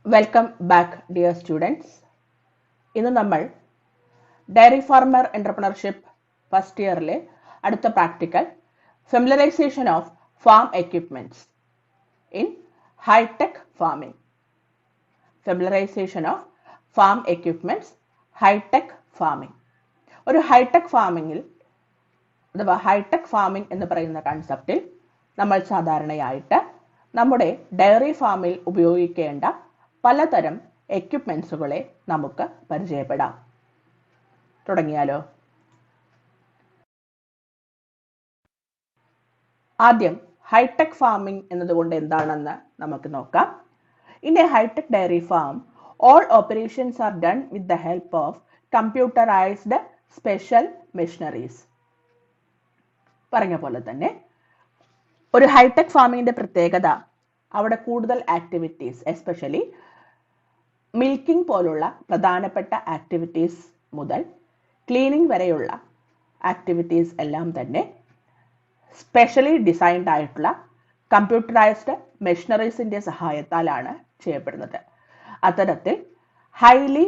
Welcome back dear students. ഇന്ന് നമ്മൾ dairy farmer entrepreneurship first ഇയറിലെ അടുത്ത practical familiarisation of farm equipments in hi tech farming. Familiarisation of farm equipments hitech farming. ഒരു hitech ഫാമിങ്ങിൽ അഥവാ hitech farming എന്ന് പറയുന്ന കൺസെപ്റ്റിൽ നമ്മൾ സാധാരണയായിട്ട് നമ്മുടെ ഡയറി ഫാമിൽ ഉപയോഗിക്കേണ്ട പലതരം എക്യുപ്മെന്റ്സുകളെ നമുക്ക് പരിചയപ്പെടാം. തുടങ്ങിയാലോ? ആദ്യം ഹൈടെക് ഫാമിംഗ് എന്നതുകൊണ്ട് എന്താണെന്ന് നമുക്ക് നോക്കാം. In a hitech dairy farm, all operations are done with the help of computerized special machineries. പറഞ്ഞ പോലെ തന്നെ ഒരു ഹൈടെക് ഫാമിങ്ങിന്റെ പ്രത്യേകത അവിടെ കൂടുതൽ ആക്ടിവിറ്റീസ്, എസ്പെഷ്യലി മിൽക്കിംഗ് പോലുള്ള പ്രധാനപ്പെട്ട ആക്ടിവിറ്റീസ് മുതൽ ക്ലീനിങ് വരെയുള്ള ആക്ടിവിറ്റീസ് എല്ലാം തന്നെ സ്പെഷ്യലി ഡിസൈൻഡ് ആയിട്ടുള്ള കമ്പ്യൂട്ടറൈസ്ഡ് മെഷീനറീസിന്റെ സഹായത്താലാണ് ചെയ്യപ്പെടുന്നത്. അത്തരത്തിൽ ഹൈലി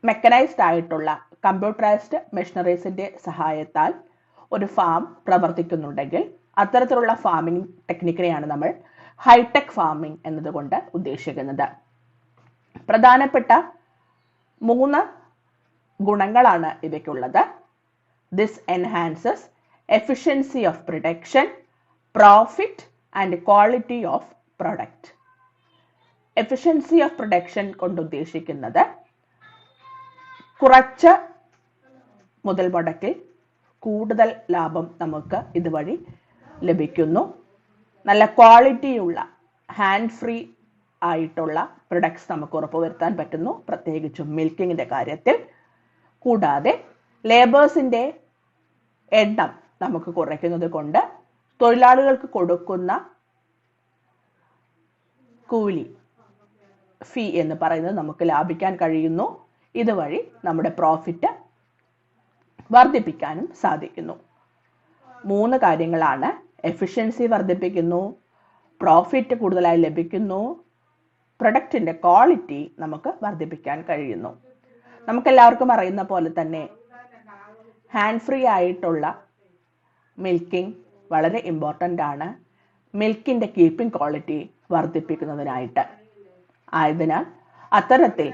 മെക്കനൈസ്ഡ് ആയിട്ടുള്ള കമ്പ്യൂട്ടറൈസ്ഡ് മെഷീനറീസിന്റെ സഹായത്താൽ ഒരു ഫാം പ്രവർത്തിക്കുന്നുണ്ടെങ്കിൽ അത്തരത്തിലുള്ള ഫാമിംഗ് ടെക്നിക്കിനെയാണ് നമ്മൾ ഹൈടെക് ഫാമിംഗ് എന്നതുകൊണ്ട് ഉദ്ദേശിക്കുന്നത്. പ്രധാനപ്പെട്ട 3 ഗുണങ്ങളാണ് ഇവയ്ക്കുള്ളത്. This enhances efficiency of production, profit and quality of product. Efficiency of production കൊണ്ട് ഉദ്ദേശിക്കുന്നത് കുറച്ച് മുതൽ മുടക്കിൽ കൂടുതൽ ലാഭം നമുക്ക് ഇതുവഴി ലഭിക്കുന്നു. നല്ല ക്വാളിറ്റിയുള്ള ഹാൻഡ് ഫ്രീ ആയിട്ടുള്ള പ്രൊഡക്ട്സ് നമുക്ക് ഉറപ്പുവരുത്താൻ പറ്റുന്നു, പ്രത്യേകിച്ചും മിൽക്കിങ്ങിന്റെ കാര്യത്തിൽ. കൂടാതെ ലേബേഴ്സിന്റെ എണ്ണം നമുക്ക് കുറയ്ക്കുന്നത് കൊണ്ട് തൊഴിലാളികൾക്ക് കൊടുക്കുന്ന കൂലി, ഫീ എന്ന് പറയുന്നത് നമുക്ക് ലാഭിക്കാൻ കഴിയുന്നു. ഇതുവഴി നമ്മുടെ പ്രോഫിറ്റ് വർദ്ധിപ്പിക്കാനും സാധിക്കുന്നു. 3 കാര്യങ്ങളാണ്: എഫിഷ്യൻസി വർദ്ധിപ്പിക്കുന്നു, പ്രോഫിറ്റ് കൂടുതലായി ലഭിക്കുന്നു, പ്രൊഡക്റ്റിന്റെ ക്വാളിറ്റി നമുക്ക് വർദ്ധിപ്പിക്കാൻ കഴിയുന്നു. നമുക്കെല്ലാവർക്കും അറിയുന്ന പോലെ തന്നെ ഹാൻഡ് ഫ്രീ ആയിട്ടുള്ള മിൽക്കിംഗ് വളരെ ഇമ്പോർട്ടൻ്റ് ആണ് മിൽക്കിന്റെ കീപ്പിംഗ് ക്വാളിറ്റി വർദ്ധിപ്പിക്കുന്നതിനായിട്ട്. ആയതിനാൽ അത്തരത്തിൽ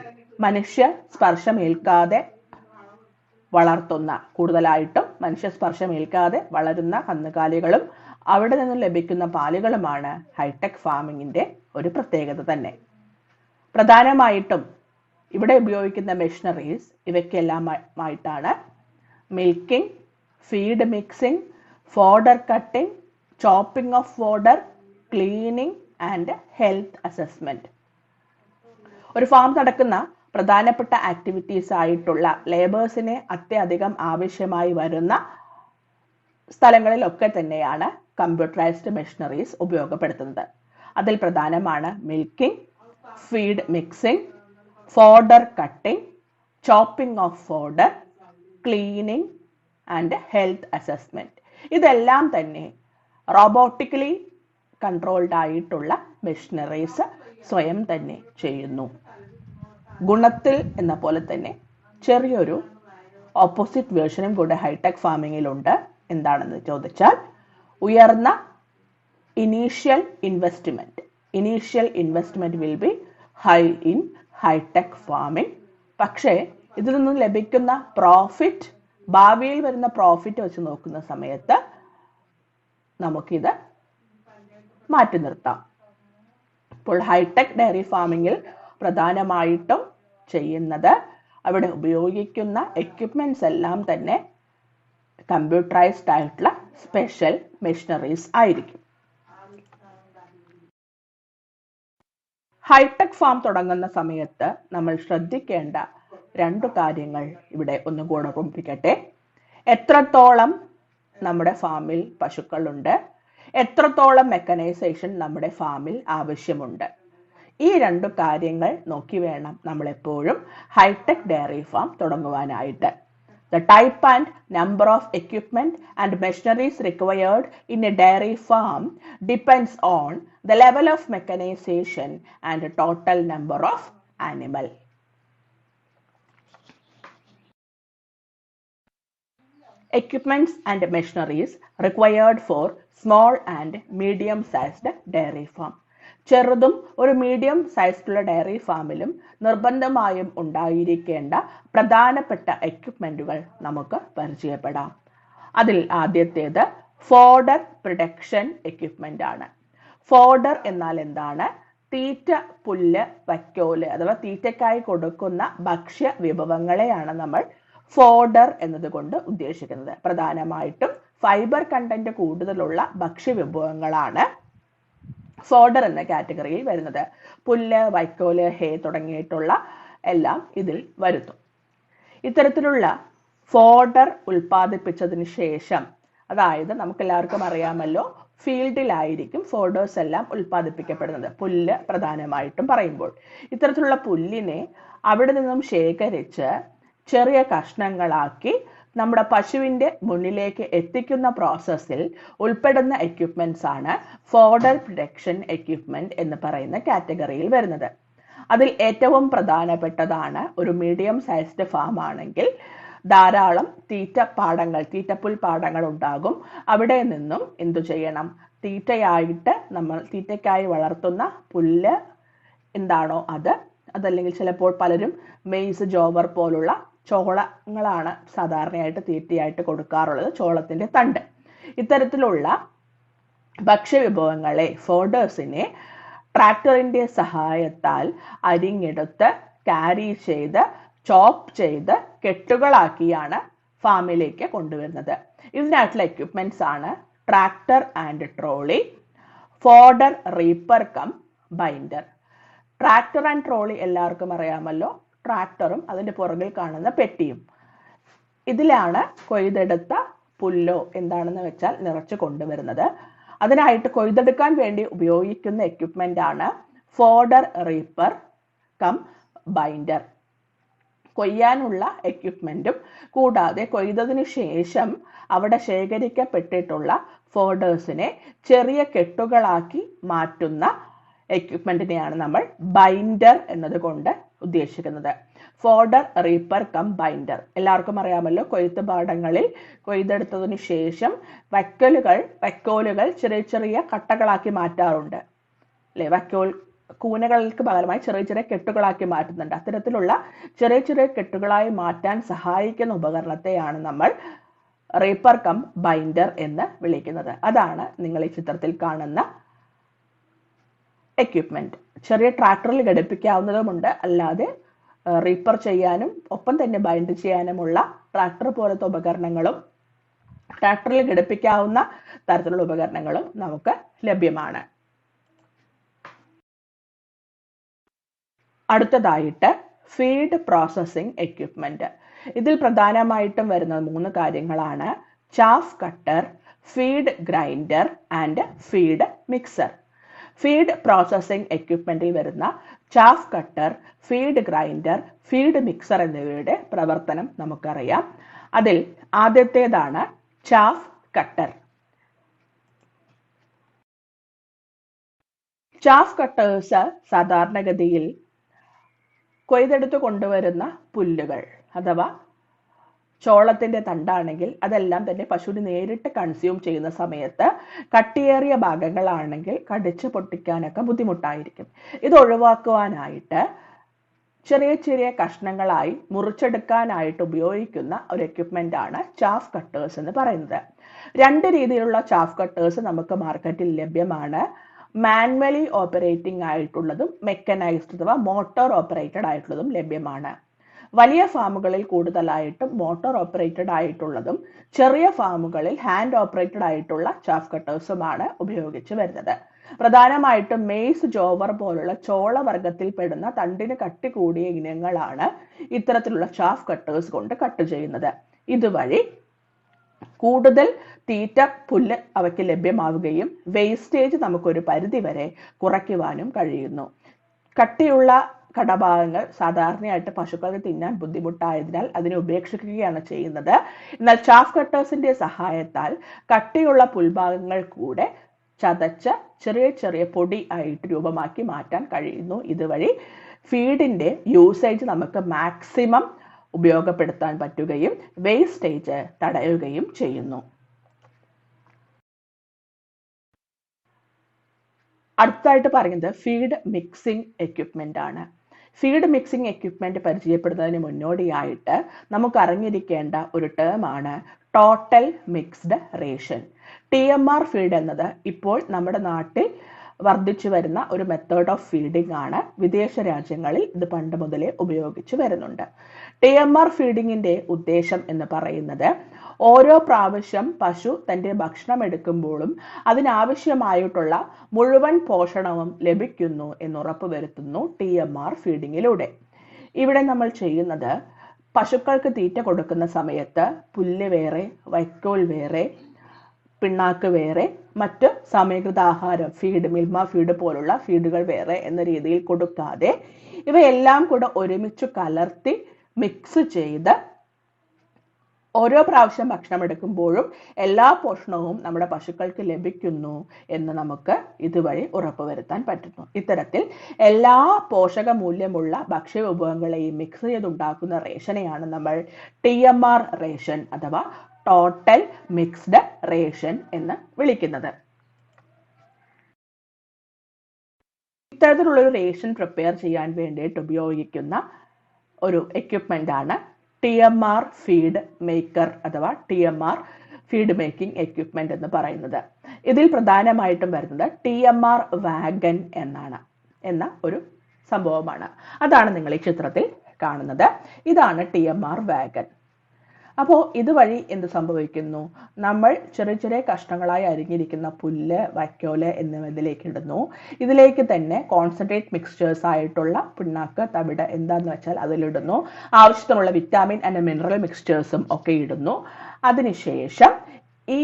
മനുഷ്യ സ്പർശമേൽക്കാതെ വളർത്തുന്ന, കൂടുതലായിട്ടും മനുഷ്യ സ്പർശമേൽക്കാതെ വളരുന്ന കന്നുകാലികളും അവിടെ നിന്നും ലഭിക്കുന്ന പാലുകളുമാണ് ഹൈടെക് ഫാമിങ്ങിന്റെ ഒരു പ്രത്യേകത തന്നെ. പ്രധാനമായിട്ടും ഇവിടെ ഉപയോഗിക്കുന്ന മെഷീനറീസ് ഇവയ്ക്കെല്ലാമായിട്ടാണ് milking, feed mixing, fodder cutting, chopping of fodder, cleaning and health assessment. ഒരു ഫാം നടക്കുന്ന പ്രധാനപ്പെട്ട ആക്ടിവിറ്റീസ് ആയിട്ടുള്ള ലേബേഴ്സിനെ അത്യധികം ആവശ്യമായി വരുന്ന സ്ഥലങ്ങളിലൊക്കെ തന്നെയാണ് കമ്പ്യൂട്ടറൈസ്ഡ് മെഷീനറീസ് ഉപയോഗപ്പെടുത്തുന്നത്. അതിൽ പ്രധാനമാണ് milking, feed mixing, fodder cutting, chopping of fodder, cleaning and health assessment. ഇതെല്ലാം തന്നെ റോബോട്ടിക്കലി കൺട്രോൾഡ് ആയിട്ടുള്ള മെഷീനറീസ് സ്വയം തന്നെ ചെയ്യുന്നു. ഗുണത്തിൽ എന്ന പോലെ തന്നെ ചെറിയൊരു ഓപ്പോസിറ്റ് വേർഷനും കൂടെ ഹൈടെക് ഫാമിങ്ങിലുണ്ട്. എന്താണെന്ന് ചോദിച്ചാൽ, ഉയർന്ന initial investment will be high in hi tech farming. പക്ഷേ ഇതിൽ നിന്നും ലഭിക്കുന്ന പ്രോഫിറ്റ്, ഭാവിയിൽ വരുന്ന പ്രോഫിറ്റ് വെച്ച് നോക്കുന്ന സമയത്ത് നമുക്കിത് മാറ്റി നിർത്താം. ഇപ്പോൾ ഹൈടെക് ഡയറി ഫാമിങ്ങിൽ പ്രധാനമായിട്ടും ചെയ്യുന്നത്, അവിടെ ഉപയോഗിക്കുന്ന എക്യുപ്മെന്റ്സ് എല്ലാം തന്നെ കമ്പ്യൂട്ടറൈസ്ഡ് ആയിട്ടുള്ള സ്പെഷ്യൽ മെഷീനറീസ് ആയിരിക്കും. ഹൈടെക് ഫാം തുടങ്ങുന്ന സമയത്ത് നമ്മൾ ശ്രദ്ധിക്കേണ്ട 2 കാര്യങ്ങൾ ഇവിടെ ഒന്നുകൂടെ ഓർമ്മിപ്പിക്കട്ടെ. എത്രത്തോളം നമ്മുടെ ഫാമിൽ പശുക്കളുണ്ട്, എത്രത്തോളം മെക്കനൈസേഷൻ നമ്മുടെ ഫാമിൽ ആവശ്യമുണ്ട്. ഈ 2 കാര്യങ്ങൾ നോക്കി വേണം നമ്മൾ എപ്പോഴും ഹൈടെക് ഡയറി ഫാം തുടങ്ങുവാനായിട്ട്. The type and number of equipment and machineries required in a dairy farm depends on the level of mechanization and the total number of animal. Equipments and machineries required for small and medium-sized dairy farm. ചെറുതും ഒരു medium സൈസിലുള്ള diary ഫാമിലും നിർബന്ധമായും ഉണ്ടായിരിക്കേണ്ട പ്രധാനപ്പെട്ട എക്യുപ്മെന്റുകൾ നമുക്ക് പരിചയപ്പെടാം. അതിൽ ആദ്യത്തേത് ഫോഡർ പ്രൊഡക്ഷൻ എക്യുപ്മെന്റ് ആണ്. ഫോഡർ എന്നാൽ എന്താണ്? തീറ്റ, പുല്ല്, വൈക്കോല് അഥവാ തീറ്റയ്ക്കായി കൊടുക്കുന്ന ഭക്ഷ്യ വിഭവങ്ങളെയാണ് നമ്മൾ ഫോഡർ എന്നതുകൊണ്ട് ഉദ്ദേശിക്കുന്നത്. പ്രധാനമായിട്ടും ഫൈബർ കണ്ടന്റ് കൂടുതലുള്ള ഭക്ഷ്യ വിഭവങ്ങളാണ് ഫോഡർ എന്ന കാറ്റഗറിയിൽ വരുന്നത്. പുല്ല്, വൈക്കോല്, ഹേ തുടങ്ങിയിട്ടുള്ള എല്ലാം ഇതിൽ വരുന്നു. ഇത്തരത്തിലുള്ള ഫോഡർ ഉൽപ്പാദിപ്പിച്ചതിന് ശേഷം, അതായത് നമുക്കെല്ലാവർക്കും അറിയാമല്ലോ, ഫീൽഡിലായിരിക്കും ഫോഡേഴ്സ് എല്ലാം ഉൽപ്പാദിപ്പിക്കപ്പെടുന്നത്, പുല്ല് പ്രധാനമായിട്ടും പറയുമ്പോൾ. ഇത്തരത്തിലുള്ള പുല്ലിനെ അവിടെ നിന്നും ശേഖരിച്ച് ചെറിയ കഷ്ണങ്ങളാക്കി നമ്മുടെ പശുവിൻ്റെ മുന്നിലേക്ക് എത്തിക്കുന്ന പ്രോസസ്സിൽ ഉൾപ്പെടുന്ന എക്യുപ്മെന്റ്സ് ആണ് ഫോഡർ പ്രൊഡക്ഷൻ എക്യുപ്മെന്റ് എന്ന് പറയുന്ന കാറ്റഗറിയിൽ വരുന്നത്. അതിൽ ഏറ്റവും പ്രധാനപ്പെട്ടതാണ്, ഒരു മീഡിയം സൈസ്ഡ് ഫാം ആണെങ്കിൽ ധാരാളം തീറ്റപ്പുൽ പാടങ്ങൾ ഉണ്ടാകും. അവിടെ നിന്നും എന്തു ചെയ്യണം? തീറ്റയ്ക്കായി വളർത്തുന്ന പുല്ല് എന്താണോ അതല്ലെങ്കിൽ ചിലപ്പോൾ പലരും മെയ്സ്, ജോവർ പോലുള്ള ചോളങ്ങളാണ് സാധാരണയായിട്ട് തീറ്റയായിട്ട് കൊടുക്കാറുള്ളത്, ചോളത്തിന്റെ തണ്ട്. ഇത്തരത്തിലുള്ള ഭക്ഷ്യവിഭവങ്ങളെ, ഫോഡേഴ്സിനെ ട്രാക്ടറിന്റെ സഹായത്താൽ അരിഞ്ഞെടുത്ത് ക്യാരി ചെയ്ത് ചോപ്പ് ചെയ്ത് കെട്ടുകളാക്കിയാണ് ഫാമിലേക്ക് കൊണ്ടുവരുന്നത്. ഇതിനായിട്ടുള്ള എക്യുപ്മെന്റ്സ് ആണ് tractor and trolley, fodder reaper cum binder. Tractor and trolley എല്ലാവർക്കും അറിയാമല്ലോ, ട്രാക്ടറും അതിന്റെ പുറകിൽ കാണുന്ന പെട്ടിയും. ഇതിലാണ് കൊയ്തെടുത്ത പുല്ലോ എന്താണെന്ന് വെച്ചാൽ നിറച്ച് കൊണ്ടുവരുന്നത്. അതിനായിട്ട് കൊയ്തെടുക്കാൻ വേണ്ടി ഉപയോഗിക്കുന്ന എക്യുപ്മെന്റ് ആണ് ഫോഡർ റീപ്പർ കം ബൈൻഡർ. കൊയ്യാനുള്ള എക്യുപ്മെന്റും കൂടാതെ കൊയ്തതിനു ശേഷം അവിടെ ശേഖരിക്കപ്പെട്ടിട്ടുള്ള ഫോഡേഴ്സിനെ ചെറിയ കെട്ടുകളാക്കി മാറ്റുന്ന എക്യുപ്മെന്റിനെയാണ് നമ്മൾ ബൈൻഡർ എന്നതുകൊണ്ട് ഉദ്ദേശിക്കുന്നത്. ഫോഡർ റീപ്പർ കം ബൈൻഡർ എല്ലാവർക്കും അറിയാമല്ലോ, കൊയ്ത്ത് പാടങ്ങളിൽ കൊയ്തെടുത്തതിനു ശേഷം വൈക്കോലുകൾ ചെറിയ ചെറിയ കട്ടകളാക്കി മാറ്റാറുണ്ട് അല്ലെ? കൂനകൾക്ക് പകരമായി ചെറിയ ചെറിയ കെട്ടുകളാക്കി മാറ്റുന്നുണ്ട്. അത്തരത്തിലുള്ള ചെറിയ ചെറിയ കെട്ടുകളായി മാറ്റാൻ സഹായിക്കുന്ന ഉപകരണത്തെയാണ് നമ്മൾ റീപ്പർ കം ബൈൻഡർ എന്ന് വിളിക്കുന്നത്. അതാണ് നിങ്ങൾ ഈ ചിത്രത്തിൽ കാണുന്ന എക്യുപ്മെന്റ്. ചെറിയ ട്രാക്ടറിൽ ഘടിപ്പിക്കാവുന്നതുമുണ്ട്, അല്ലാതെ റീപ്പർ ചെയ്യാനും ഒപ്പം തന്നെ ബൈൻഡ് ചെയ്യാനുമുള്ള ട്രാക്ടർ പോലത്തെ ഉപകരണങ്ങളും ട്രാക്ടറിൽ ഘടിപ്പിക്കാവുന്ന തരത്തിലുള്ള ഉപകരണങ്ങളും നമുക്ക് ലഭ്യമാണ്. അടുത്തതായിട്ട് ഫീഡ് പ്രോസസ്സിംഗ് എക്യുപ്മെന്റ്. ഇതിൽ പ്രധാനമായിട്ടും വരുന്ന 3 കാര്യങ്ങളാണ്: chaff cutter, feed grinder and feed mixer. Feed processing എക്യുപ്മെന്റിൽ വരുന്ന chaff cutter, feed grinder, feed mixer എന്നിവയുടെ പ്രവർത്തനം നമുക്കറിയാം. അതിൽ ആദ്യത്തേതാണ് ചാഫ് കട്ടർ. ചാഫ് കട്ടേഴ്സ് സാധാരണഗതിയിൽ കൊയ്തെടുത്ത് കൊണ്ടുവരുന്ന പുല്ലുകൾ അഥവാ ചോളത്തിന്റെ തണ്ടാണെങ്കിൽ അതെല്ലാം തന്നെ പശുവിന് നേരിട്ട് കൺസ്യൂം ചെയ്യുന്ന സമയത്ത് കട്ടിയേറിയ ഭാഗങ്ങളാണെങ്കിൽ കടിച്ചു പൊട്ടിക്കാനൊക്കെ ബുദ്ധിമുട്ടായിരിക്കും. ഇത് ഒഴിവാക്കുവാനായിട്ട് ചെറിയ ചെറിയ കഷ്ണങ്ങളായി മുറിച്ചെടുക്കാനായിട്ട് ഉപയോഗിക്കുന്ന ഒരു എക്യുപ്മെന്റ് ആണ് ചാഫ് കട്ടേഴ്സ് എന്ന് പറയുന്നത്. 2 രീതിയിലുള്ള ചാഫ് കട്ടേഴ്സ് നമുക്ക് മാർക്കറ്റിൽ ലഭ്യമാണ്. മാനുവലി ഓപ്പറേറ്റിംഗ് ആയിട്ടുള്ളതും മെക്കനൈസ്ഡ് അഥവാ മോട്ടോർ ഓപ്പറേറ്റഡ് ആയിട്ടുള്ളതും ലഭ്യമാണ്. വലിയ ഫാമുകളിൽ കൂടുതലായിട്ടും മോട്ടോർ ഓപ്പറേറ്റഡ് ആയിട്ടുള്ളതും ചെറിയ ഫാമുകളിൽ ഹാൻഡ് ഓപ്പറേറ്റഡ് ആയിട്ടുള്ള ചാഫ് കട്ടേഴ്സുമാണ് ഉപയോഗിച്ച് വരുന്നത്. പ്രധാനമായിട്ടും മെയ്സ്, ജോവർ പോലുള്ള ചോളവർഗത്തിൽ പെടുന്ന തണ്ടിന് കട്ടി കൂടിയ ഇനങ്ങളാണ് ഇത്തരത്തിലുള്ള ചാഫ് കട്ടേഴ്സ് കൊണ്ട് കട്ട് ചെയ്യുന്നത്. ഇതുവഴി കൂടുതൽ തീറ്റ, പുല്ല് അവയ്ക്ക് ലഭ്യമാവുകയും വേസ്റ്റേജ് നമുക്കൊരു പരിധി വരെ കുറയ്ക്കുവാനും കഴിയുന്നു. കട്ടിയുള്ള ഘടഭാഗങ്ങൾ സാധാരണയായിട്ട് പശുക്കൾക്ക് തിന്നാൻ ബുദ്ധിമുട്ടായതിനാൽ അതിനെ ഉപേക്ഷിക്കുകയാണ് ചെയ്യുന്നത്. എന്നാൽ ചാഫ് കട്ടേഴ്സിന്റെ സഹായത്താൽ കട്ടിയുള്ള പുൽഭാഗങ്ങൾ കൂടെ ചതച്ച് ചെറിയ ചെറിയ പൊടി ആയിട്ട് രൂപമാക്കി മാറ്റാൻ കഴിയുന്നു. ഇതുവഴി ഫീഡിന്റെ യൂസേജ് നമുക്ക് മാക്സിമം ഉപയോഗപ്പെടുത്താൻ പറ്റുകയും വേസ്റ്റേജ് തടയുകയും ചെയ്യുന്നു. അടുത്തായിട്ട് പറയുന്നത് ഫീഡ് മിക്സിംഗ് എക്യുപ്മെന്റ് ആണ്. ഫീഡ് മിക്സിംഗ് എക്യുപ്മെന്റ് പരിചയപ്പെടുന്നതിന് മുന്നോടിയായിട്ട് നമുക്ക് അറിഞ്ഞിരിക്കേണ്ട ഒരു ടേം ആണ് total mixed ration. TMR feed എന്നത് ഇപ്പോൾ നമ്മുടെ നാട്ടിൽ വർദ്ധിച്ചു വരുന്ന ഒരു മെത്തേഡ് ഓഫ് ഫീഡിംഗ് ആണ്. വിദേശ രാജ്യങ്ങളിൽ ഇത് പണ്ട് മുതലേ ഉപയോഗിച്ചു വരുന്നുണ്ട്. TMR ഫീഡിങ്ങിന്റെ ഉദ്ദേശം എന്ന് പറയുന്നത് ഓരോ പ്രാവശ്യം പശു തന്റെ ഭക്ഷണം എടുക്കുമ്പോഴും അതിനാവശ്യമായിട്ടുള്ള മുഴുവൻ പോഷണവും ലഭിക്കുന്നു എന്ന് ഉറപ്പുവരുത്തുന്നു TMR ഫീഡിങ്ങിലൂടെ. ഇവിടെ നമ്മൾ ചെയ്യുന്നത് പശുക്കൾക്ക് തീറ്റ കൊടുക്കുന്ന സമയത്ത് പുല്ല് വേറെ, വൈക്കോൽ വേറെ, പിണ്ണാക്ക് വേറെ, മറ്റ് സമീകൃത ആഹാരം ഫീഡ്, മിൽമ ഫീഡ് പോലുള്ള ഫീഡുകൾ വേറെ എന്ന രീതിയിൽ കൊടുക്കാതെ ഇവയെല്ലാം കൂടെ ഒരുമിച്ച് കലർത്തി മിക്സ് ചെയ്ത് ഓരോ പ്രാവശ്യം ഭക്ഷണം എടുക്കുമ്പോഴും എല്ലാ പോഷണവും നമ്മുടെ പശുക്കൾക്ക് ലഭിക്കുന്നു എന്ന് നമുക്ക് ഇതുവഴി ഉറപ്പുവരുത്താൻ പറ്റുന്നു. ഇത്തരത്തിൽ എല്ലാ പോഷക മൂല്യമുള്ള ഭക്ഷ്യ വിഭവങ്ങളെയും മിക്സ് ചെയ്തുണ്ടാക്കുന്ന റേഷനെയാണ് നമ്മൾ TMR റേഷൻ അഥവാ ടോട്ടൽ മിക്സ്ഡ് റേഷൻ എന്ന് വിളിക്കുന്നത്. ഇത്തരത്തിലുള്ള ഒരു റേഷൻ പ്രിപ്പയർ ചെയ്യാൻ വേണ്ടിയിട്ട് ഉപയോഗിക്കുന്ന ഒരു എക്യുപ്മെന്റ് ആണ് TMR ഫീഡ് മേക്കർ അഥവാ TMR ഫീഡ് മേക്കിംഗ് എക്യുപ്മെന്റ് എന്ന് പറയുന്നത്. ഇതിൽ പ്രധാനമായിട്ടും വരുന്നത് TMR വാഗൻ എന്ന ഒരു സംഭവമാണ്. അതാണ് നിങ്ങൾ ഈ ചിത്രത്തിൽ കാണുന്നത്. ഇതാണ് TMR വാഗൻ. അപ്പോൾ ഇതുവഴി എന്ത് സംഭവിക്കുന്നു? നമ്മൾ ചെറിയ ചെറിയ കഷ്ണങ്ങളായി അരിഞ്ഞിരിക്കുന്ന പുല്ല്, വൈക്കോല് എന്നിവ ഇതിലേക്ക് ഇടുന്നു. ഇതിലേക്ക് തന്നെ കോൺസെൻട്രേറ്റ് മിക്സ്ചേഴ്സ് ആയിട്ടുള്ള പിണ്ണാക്ക്, തവിട് എന്താന്ന് വെച്ചാൽ അതിലിടുന്നു. ആവശ്യത്തിനുള്ള വിറ്റാമിൻ ആൻഡ് മിനറൽ മിക്സ്ചേഴ്സും ഒക്കെ ഇടുന്നു. അതിനുശേഷം ഈ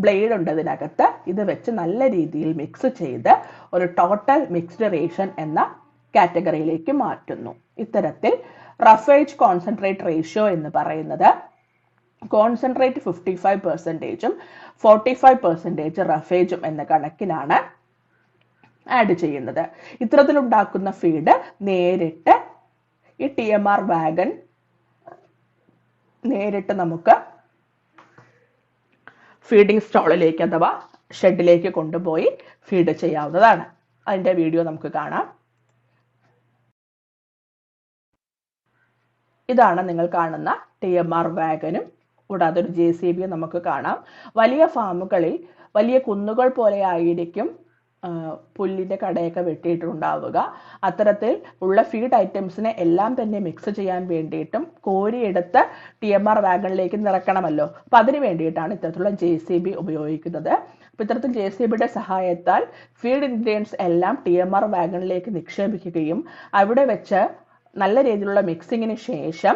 ബ്ലേഡ് ഉണ്ട് ഇതിനകത്ത്, ഇത് വെച്ച് നല്ല രീതിയിൽ മിക്സ് ചെയ്ത് ഒരു ടോട്ടൽ മിക്സ്ഡ് റേഷൻ എന്ന കാറ്റഗറിയിലേക്ക് മാറ്റുന്നു. ഇത്തരത്തിൽ റഫേജ് കോൺസെൻട്രേറ്റ് റേഷ്യോ എന്ന് പറയുന്നത് കോൺസെൻട്രേറ്റ് 55%ഉം 45% റഫേജും എന്ന കണക്കിനാണ് ആഡ് ചെയ്യുന്നത്. ഇത്തരത്തിലുണ്ടാക്കുന്ന ഫീഡ് നേരിട്ട് ഈ TMR വാഗൻ നേരിട്ട് നമുക്ക് ഫീഡിംഗ് സ്റ്റോളിലേക്ക് അഥവാ ഷെഡിലേക്ക് കൊണ്ടുപോയി ഫീഡ് ചെയ്യാവുന്നതാണ്. അതിന്റെ വീഡിയോ നമുക്ക് കാണാം. ഇതാണ് നിങ്ങൾ കാണുന്ന TMR വാഗനും കൂടാതെ ഒരു JCB നമുക്ക് കാണാം. വലിയ ഫാമുകളിൽ വലിയ കുന്നുകൾ പോലെ ആയിരിക്കും പുല്ലിന്റെ കടയൊക്കെ വെട്ടിയിട്ടുണ്ടാവുക. അത്തരത്തിൽ ഉള്ള ഫീഡ് ഐറ്റംസിനെ എല്ലാം തന്നെ മിക്സ് ചെയ്യാൻ വേണ്ടിയിട്ടും കോരിയെടുത്ത് TMR വാഗണിലേക്ക് നിറക്കണമല്ലോ. അപ്പൊ അതിന് വേണ്ടിയിട്ടാണ് ഇത്തരത്തിലുള്ള JCB ഉപയോഗിക്കുന്നത്. അപ്പൊ ഇത്തരത്തിൽ JCBയുടെ സഹായത്താൽ ഫീഡ് ഇൻഗ്രീഡിയൻസ് എല്ലാം TMR വാഗണിലേക്ക് നിക്ഷേപിക്കുകയും അവിടെ വെച്ച് നല്ല രീതിയിലുള്ള മിക്സിങ്ങിന് ശേഷം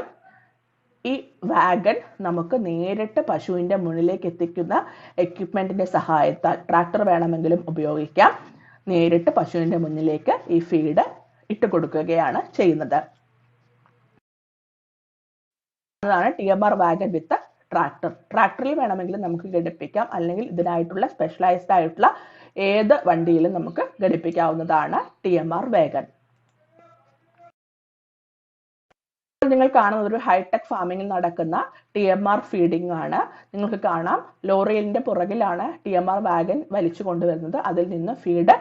ഈ വാഗൺ നമുക്ക് നേരിട്ട് പശുവിന്റെ മുന്നിലേക്ക് എത്തിക്കുന്ന എക്യുപ്മെന്റിന്റെ സഹായത്താൽ, ട്രാക്ടർ വേണമെങ്കിലും ഉപയോഗിക്കാം, നേരിട്ട് പശുവിന്റെ മുന്നിലേക്ക് ഈ ഫീഡ് ഇട്ട് കൊടുക്കുകയാണ് ചെയ്യുന്നത്. അതാണ് TMR വാഗൺ വിത്ത് ട്രാക്ടർ. ട്രാക്ടറിൽ വേണമെങ്കിലും നമുക്ക് ഘടിപ്പിക്കാം, അല്ലെങ്കിൽ ഇതിനായിട്ടുള്ള സ്പെഷ്യലൈസ്ഡ് ആയിട്ടുള്ള ഏത് വണ്ടിയിലും നമുക്ക് ഘടിപ്പിക്കാവുന്നതാണ് TMR വാഗൺ. നിങ്ങൾ കാണുന്നത് ഒരു ഹൈടെക് ഫാമിങ്ങിൽ നടക്കുന്ന TMR ഫീഡിംഗ് ആണ്. നിങ്ങൾക്ക് കാണാം ലോറിയിലിന്റെ പുറകിലാണ് TMR വാഗൻ വലിച്ചു കൊണ്ടുവരുന്നത്. അതിൽ നിന്ന് ഫീഡ്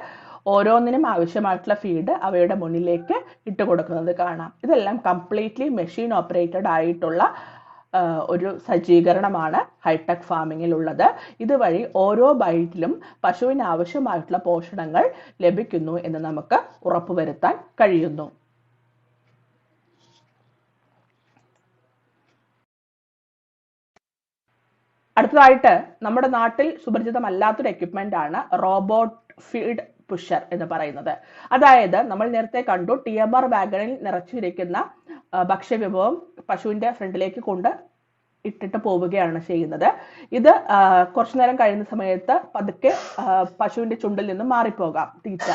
ഓരോന്നിനും ആവശ്യമായിട്ടുള്ള ഫീഡ് അവയുടെ മുന്നിലേക്ക് ഇട്ട് കൊടുക്കുന്നത് കാണാം. ഇതെല്ലാം കംപ്ലീറ്റ്ലി മെഷീൻ ഓപ്പറേറ്റഡ് ആയിട്ടുള്ള ഒരു സജ്ജീകരണമാണ് ഹൈടെക് ഫാമിങ്ങിൽ ഉള്ളത്. ഇതുവഴി ഓരോ ബൈറ്റിലും പശുവിന് ആവശ്യമായിട്ടുള്ള പോഷണങ്ങൾ ലഭിക്കുന്നു എന്ന് നമുക്ക് ഉറപ്പുവരുത്താൻ കഴിയുന്നു. അടുത്തതായിട്ട് നമ്മുടെ നാട്ടിൽ സുപരിചിതമല്ലാത്തൊരു എക്യുപ്മെന്റ് ആണ് റോബോട്ട് ഫീഡ് പുഷർ എന്ന് പറയുന്നത്. അതായത് നമ്മൾ നേരത്തെ കണ്ടു TMR വാഗണിൽ നിറച്ചിരിക്കുന്ന ഭക്ഷ്യവിഭവം പശുവിന്റെ ഫ്രണ്ടിലേക്ക് കൊണ്ട് ഇട്ടിട്ട് പോവുകയാണ് ചെയ്യുന്നത്. ഇത് കുറച്ചു നേരം കഴിയുന്ന സമയത്ത് പതുക്കെ പശുവിന്റെ ചുണ്ടിൽ നിന്ന് മാറിപ്പോകാം തീറ്റ.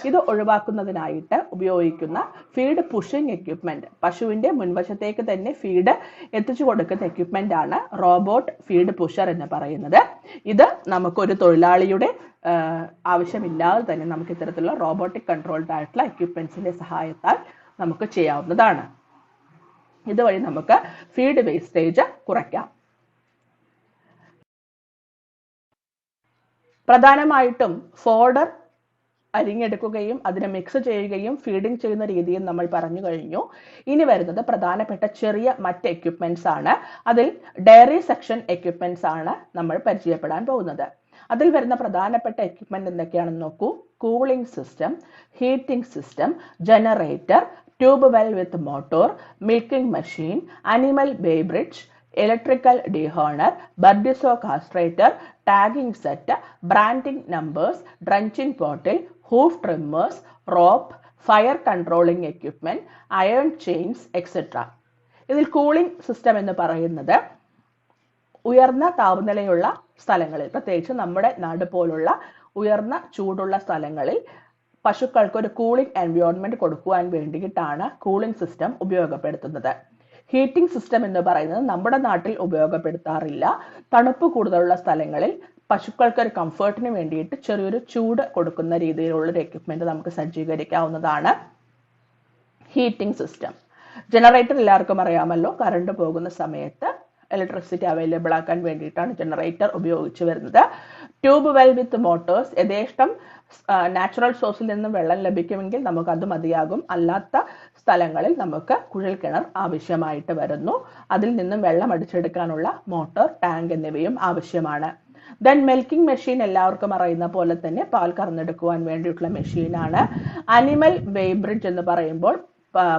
ഇത് ഒഴിവാക്കുന്നതിനായിട്ട് ഉപയോഗിക്കുന്ന ഫീഡ് പുഷിംഗ് എക്യുപ്മെന്റ്, പശുവിന്റെ മുൻവശത്തേക്ക് തന്നെ ഫീഡ് എത്തിച്ചു കൊടുക്കുന്ന എക്യുപ്മെന്റ് ആണ് റോബോട്ട് ഫീഡ് പുഷർ എന്ന് പറയുന്നത്. ഇത് നമുക്കൊരു തൊഴിലാളിയുടെ ആവശ്യമില്ലാതെ തന്നെ നമുക്ക് ഇത്തരത്തിലുള്ള റോബോട്ടിക് കൺട്രോൾഡ് ആയിട്ടുള്ള എക്യുപ്മെന്റ്സിന്റെ സഹായത്താൽ നമുക്ക് ചെയ്യാവുന്നതാണ്. ഇതുവഴി നമുക്ക് ഫീഡ് വേസ്റ്റേജ് കുറയ്ക്കാം. പ്രധാനമായിട്ടും ഫോഡർ അരിഞ്ഞെടുക്കുകയും അതിനെ മിക്സ് ചെയ്യുകയും ഫീഡിങ് ചെയ്യുന്ന രീതിയും നമ്മൾ പറഞ്ഞു കഴിഞ്ഞു. ഇനി വരുന്നത് പ്രധാനപ്പെട്ട ചെറിയ മറ്റ് എക്യുപ്മെന്റ്സ് ആണ്. അതിൽ ഡയറി സെക്ഷൻ എക്യുപ്മെന്റ്സ് ആണ് നമ്മൾ പരിചയപ്പെടാൻ പോകുന്നത്. അതിൽ വരുന്ന പ്രധാനപ്പെട്ട എക്യുപ്മെന്റ് എന്തൊക്കെയാണെന്ന് നോക്കൂ. Cooling system, heating system, generator, tube well with motor, milking machine, animal weighbridge, electrical dehorner, burdizzo castrator, tagging set, branding numbers, drenching bottle, hoof trimmers, rope, fire controlling equipment, iron chains etcetera. ഇതിൽ cooling system എന്ന് പറയുന്നത് ഉയർന്ന താപനിലയുള്ള സ്ഥലങ്ങളിൽ, പ്രത്യേകിച്ച് നമ്മുടെ നാട് പോലുള്ള ഉയർന്ന ചൂടുള്ള സ്ഥലങ്ങളിൽ പശുക്കൾക്ക് ഒരു കൂളിംഗ് എൻവയോൺമെന്റ് കൊടുക്കുവാൻ വേണ്ടിയിട്ടാണ് കൂളിംഗ് സിസ്റ്റം ഉപയോഗപ്പെടുത്തുന്നത്. ഹീറ്റിംഗ് സിസ്റ്റം എന്ന് പറയുന്നത് നമ്മുടെ നാട്ടിൽ ഉപയോഗപ്പെടുത്താറില്ല. തണുപ്പ് കൂടുതലുള്ള സ്ഥലങ്ങളിൽ പശുക്കൾക്ക് ഒരു കംഫർട്ടിന് വേണ്ടിയിട്ട് ചെറിയൊരു ചൂട് കൊടുക്കുന്ന രീതിയിലുള്ള ഒരു എക്യുപ്മെന്റ് നമുക്ക് സജ്ജീകരിക്കാവുന്നതാണ് ഹീറ്റിംഗ് സിസ്റ്റം. ജനറേറ്റർ എല്ലാവർക്കും അറിയാമല്ലോ, കറണ്ട് പോകുന്ന സമയത്ത് ഇലക്ട്രിസിറ്റി അവൈലബിൾ ആക്കാൻ വേണ്ടിയിട്ടാണ് ജനറേറ്റർ ഉപയോഗിച്ചു വരുന്നത്. ട്യൂബ് വെൽ വിത്ത് മോട്ടോഴ്സ്, യഥേഷ്ടം നാച്ചുറൽ സോഴ്സിൽ നിന്നും വെള്ളം ലഭിക്കുമെങ്കിൽ നമുക്ക് അത് മതിയാകും. അല്ലാത്ത സ്ഥലങ്ങളിൽ നമുക്ക് കുഴൽ കിണർ ആവശ്യമായിട്ട് വരുന്നു. അതിൽ നിന്നും വെള്ളം അടിച്ചെടുക്കാനുള്ള മോട്ടോർ, ടാങ്ക് എന്നിവയും ആവശ്യമാണ്. ദെൻ മിൽക്കിംഗ് മെഷീൻ എല്ലാവർക്കും അറിയുന്ന പോലെ തന്നെ പാൽ കറന്നെടുക്കുവാൻ വേണ്ടിയിട്ടുള്ള മെഷീനാണ്. അനിമൽ വെയ്ബ്രിഡ്ജ് എന്ന് പറയുമ്പോൾ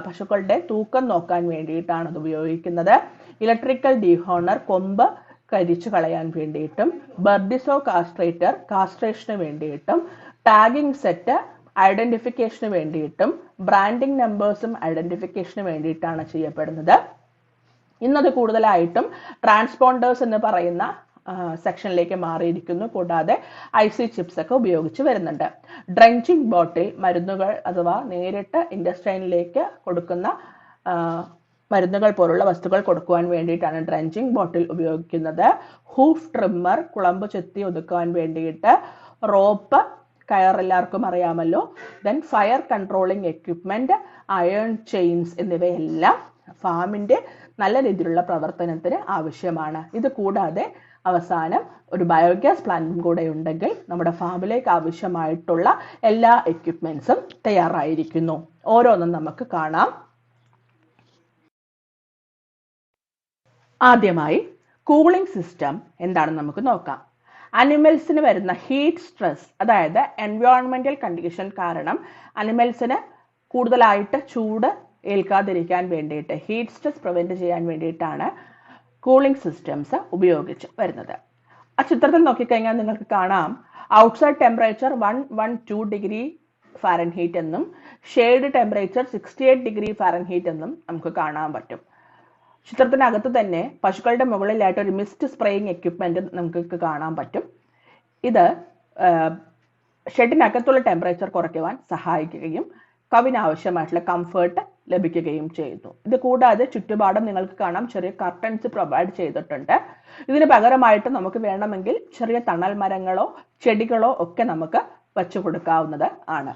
പശുക്കളുടെ തൂക്കം നോക്കാൻ വേണ്ടിയിട്ടാണ് അത് ഉപയോഗിക്കുന്നത്. ഇലക്ട്രിക്കൽ ഡിഹോണർ, കൊമ്പ് കരിച്ചു കളയാൻ വേണ്ടിയിട്ടും, ബർഡിസോ കാസ്ട്രേറ്റർ കാസ്ട്രേഷന് വേണ്ടിയിട്ടും, ടാഗിംഗ് സെറ്റ് ഐഡന്റിഫിക്കേഷന് വേണ്ടിയിട്ടും, ബ്രാൻഡിംഗ് നമ്പേഴ്സും ഐഡന്റിഫിക്കേഷന് വേണ്ടിയിട്ടാണ് ചെയ്യപ്പെടുന്നത്. ഇന്നത് കൂടുതലായിട്ടും ട്രാൻസ്പോണ്ടേഴ്സ് എന്ന് പറയുന്ന സെക്ഷനിലേക്ക് മാറിയിരിക്കുന്നു. കൂടാതെ IC ചിപ്സ് ഒക്കെ ഉപയോഗിച്ച് വരുന്നുണ്ട്. ഡ്രഞ്ചിങ് ബോട്ടിൽ, മരുന്നുകൾ അഥവാ നേരിട്ട് ഇൻഡസ്ട്രിയിലേക്ക് കൊടുക്കുന്ന മരുന്നുകൾ പോലുള്ള വസ്തുക്കൾ കൊടുക്കുവാൻ വേണ്ടിയിട്ടാണ് ഡ്രഞ്ചിങ് ബോട്ടിൽ ഉപയോഗിക്കുന്നത്. ഹൂഫ് ട്രിമ്മർ, കുളമ്പ് ചെത്തി ഒതുക്കുവാൻ വേണ്ടിയിട്ട്. റോപ്പ്, കയർ എല്ലാവർക്കും അറിയാമല്ലോ. Then fire controlling equipment, iron chains എന്നിവയെല്ലാം ഫാമിന്റെ നല്ല രീതിയിലുള്ള പ്രവർത്തനത്തിന് ആവശ്യമാണ്. ഇത് കൂടാതെ അവസാനം ഒരു ബയോഗ്യാസ് പ്ലാന്റും കൂടെ ഉണ്ടെങ്കിൽ നമ്മുടെ ഫാമിലേക്ക് ആവശ്യമായിട്ടുള്ള എല്ലാ എക്യുപ്മെന്റ്സും തയ്യാറായിരിക്കുന്നു. ഓരോന്നും നമുക്ക് കാണാം. ആദ്യമായി കൂളിംഗ് സിസ്റ്റം എന്താണെന്ന് നമുക്ക് നോക്കാം. അനിമൽസിന് വരുന്ന ഹീറ്റ് സ്ട്രെസ്, അതായത് എൻവയോൺമെന്റൽ കണ്ടീഷൻ കാരണം അനിമൽസിന് കൂടുതലായിട്ട് ചൂട് ഏൽക്കാതിരിക്കാൻ വേണ്ടിയിട്ട്, ഹീറ്റ് സ്ട്രെസ് പ്രിവെന്റ് ചെയ്യാൻ വേണ്ടിയിട്ടാണ് കൂളിംഗ് സിസ്റ്റംസ് ഉപയോഗിച്ച് വരുന്നത്. ആ ചിത്രത്തിൽ നോക്കിക്കഴിഞ്ഞാൽ നിങ്ങൾക്ക് കാണാം ഔട്ട്സൈഡ് ടെമ്പറേച്ചർ 112 ഡിഗ്രി ഫാരൻഹീറ്റ് എന്നും ഷെയ്ഡ് ടെമ്പറേച്ചർ 68 ഡിഗ്രി ഫാരൻഹീറ്റ് എന്നും നമുക്ക് കാണാൻ പറ്റും. ചിത്രത്തിനകത്ത് തന്നെ പശുക്കളുടെ മുകളിലായിട്ട് ഒരു മിസ്റ്റ് സ്പ്രേയിങ് എക്യുപ്മെന്റ് നമുക്ക് കാണാൻ പറ്റും. ഇത് ഷെഡിനകത്തുള്ള ടെമ്പറേച്ചർ കുറയ്ക്കുവാൻ സഹായിക്കുകയും കവിന് ആവശ്യമായിട്ടുള്ള കംഫേർട്ട് ലഭിക്കുകയും ചെയ്യുന്നു. ഇത് കൂടാതെ ചുറ്റുപാടും നിങ്ങൾക്ക് കാണാം ചെറിയ കർട്ടൻസ് പ്രൊവൈഡ് ചെയ്തിട്ടുണ്ട്. ഇതിന് പകരമായിട്ട് നമുക്ക് വേണമെങ്കിൽ ചെറിയ തണൽ മരങ്ങളോ ചെടികളോ ഒക്കെ നമുക്ക് വച്ചു കൊടുക്കാവുന്നത് ആണ്.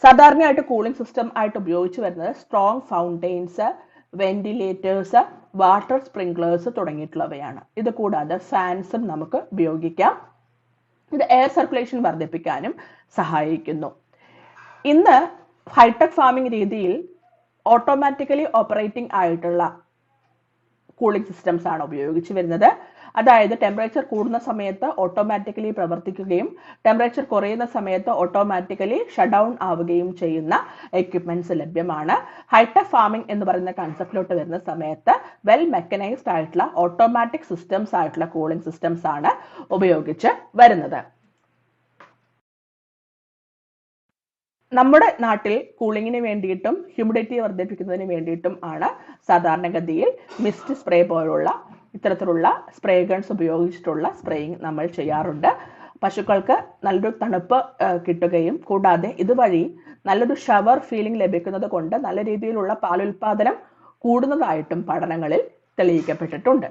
സാധാരണയായിട്ട് കൂളിംഗ് സിസ്റ്റം ആയിട്ട് ഉപയോഗിച്ച് വരുന്നത് strong fountains, ventilators, water sprinklers തുടങ്ങിയിട്ടുള്ളവയാണ്. ഇത് കൂടാതെ ഫാൻസും നമുക്ക് ഉപയോഗിക്കാം. ഇത് എയർ സർക്കുലേഷൻ വർദ്ധിപ്പിക്കാനും സഹായിക്കുന്നു. ഇന്ന് ഹൈടെക് ഫാമിംഗ് രീതിയിൽ ഓട്ടോമാറ്റിക്കലി ഓപ്പറേറ്റിംഗ് ആയിട്ടുള്ള കൂളിംഗ് സിസ്റ്റംസ് ആണ് ഉപയോഗിച്ച് വരുന്നത്. അതായത് ടെമ്പറേച്ചർ കൂടുന്ന സമയത്ത് ഓട്ടോമാറ്റിക്കലി പ്രവർത്തിക്കുകയും ടെമ്പറേച്ചർ കുറയുന്ന സമയത്ത് ഓട്ടോമാറ്റിക്കലി ഷട്ട് ഡൗൺ ആവുകയും ചെയ്യുന്ന എക്യുപ്മെന്റ്സ് ലഭ്യമാണ്. ഹൈടെക് ഫാമിംഗ് എന്ന് പറയുന്ന കൺസെപ്റ്റിലോട്ട് വരുന്ന സമയത്ത് വെൽ മെക്കനൈസ്ഡ് ആയിട്ടുള്ള ഓട്ടോമാറ്റിക് സിസ്റ്റംസ് ആയിട്ടുള്ള കൂളിംഗ് സിസ്റ്റംസ് ആണ് ഉപയോഗിച്ച് വരുന്നത്. നമ്മുടെ നാട്ടിൽ കൂളിങ്ങിന് വേണ്ടിയിട്ടും ഹ്യൂമിഡിറ്റി വർദ്ധിപ്പിക്കുന്നതിന് വേണ്ടിയിട്ടും ആണ് സാധാരണഗതിയിൽ മിസ്റ്റ് സ്പ്രേ പോലുള്ള ഇത്തരത്തിലുള്ള സ്പ്രേ ഗൺസ് ഉപയോഗിച്ചിട്ടുള്ള സ്പ്രേയിങ് നമ്മൾ ചെയ്യാറുണ്ട്. പശുക്കൾക്ക് നല്ലൊരു തണുപ്പ് കിട്ടുകയും കൂടാതെ ഇതുവഴി നല്ലൊരു ഷവർ ഫീലിംഗ് ലഭിക്കുന്നത് കൊണ്ട് നല്ല രീതിയിലുള്ള പാലുൽപാദനം കൂടുന്നതായിട്ടും പഠനങ്ങളിൽ തെളിയിക്കപ്പെട്ടിട്ടുണ്ട്.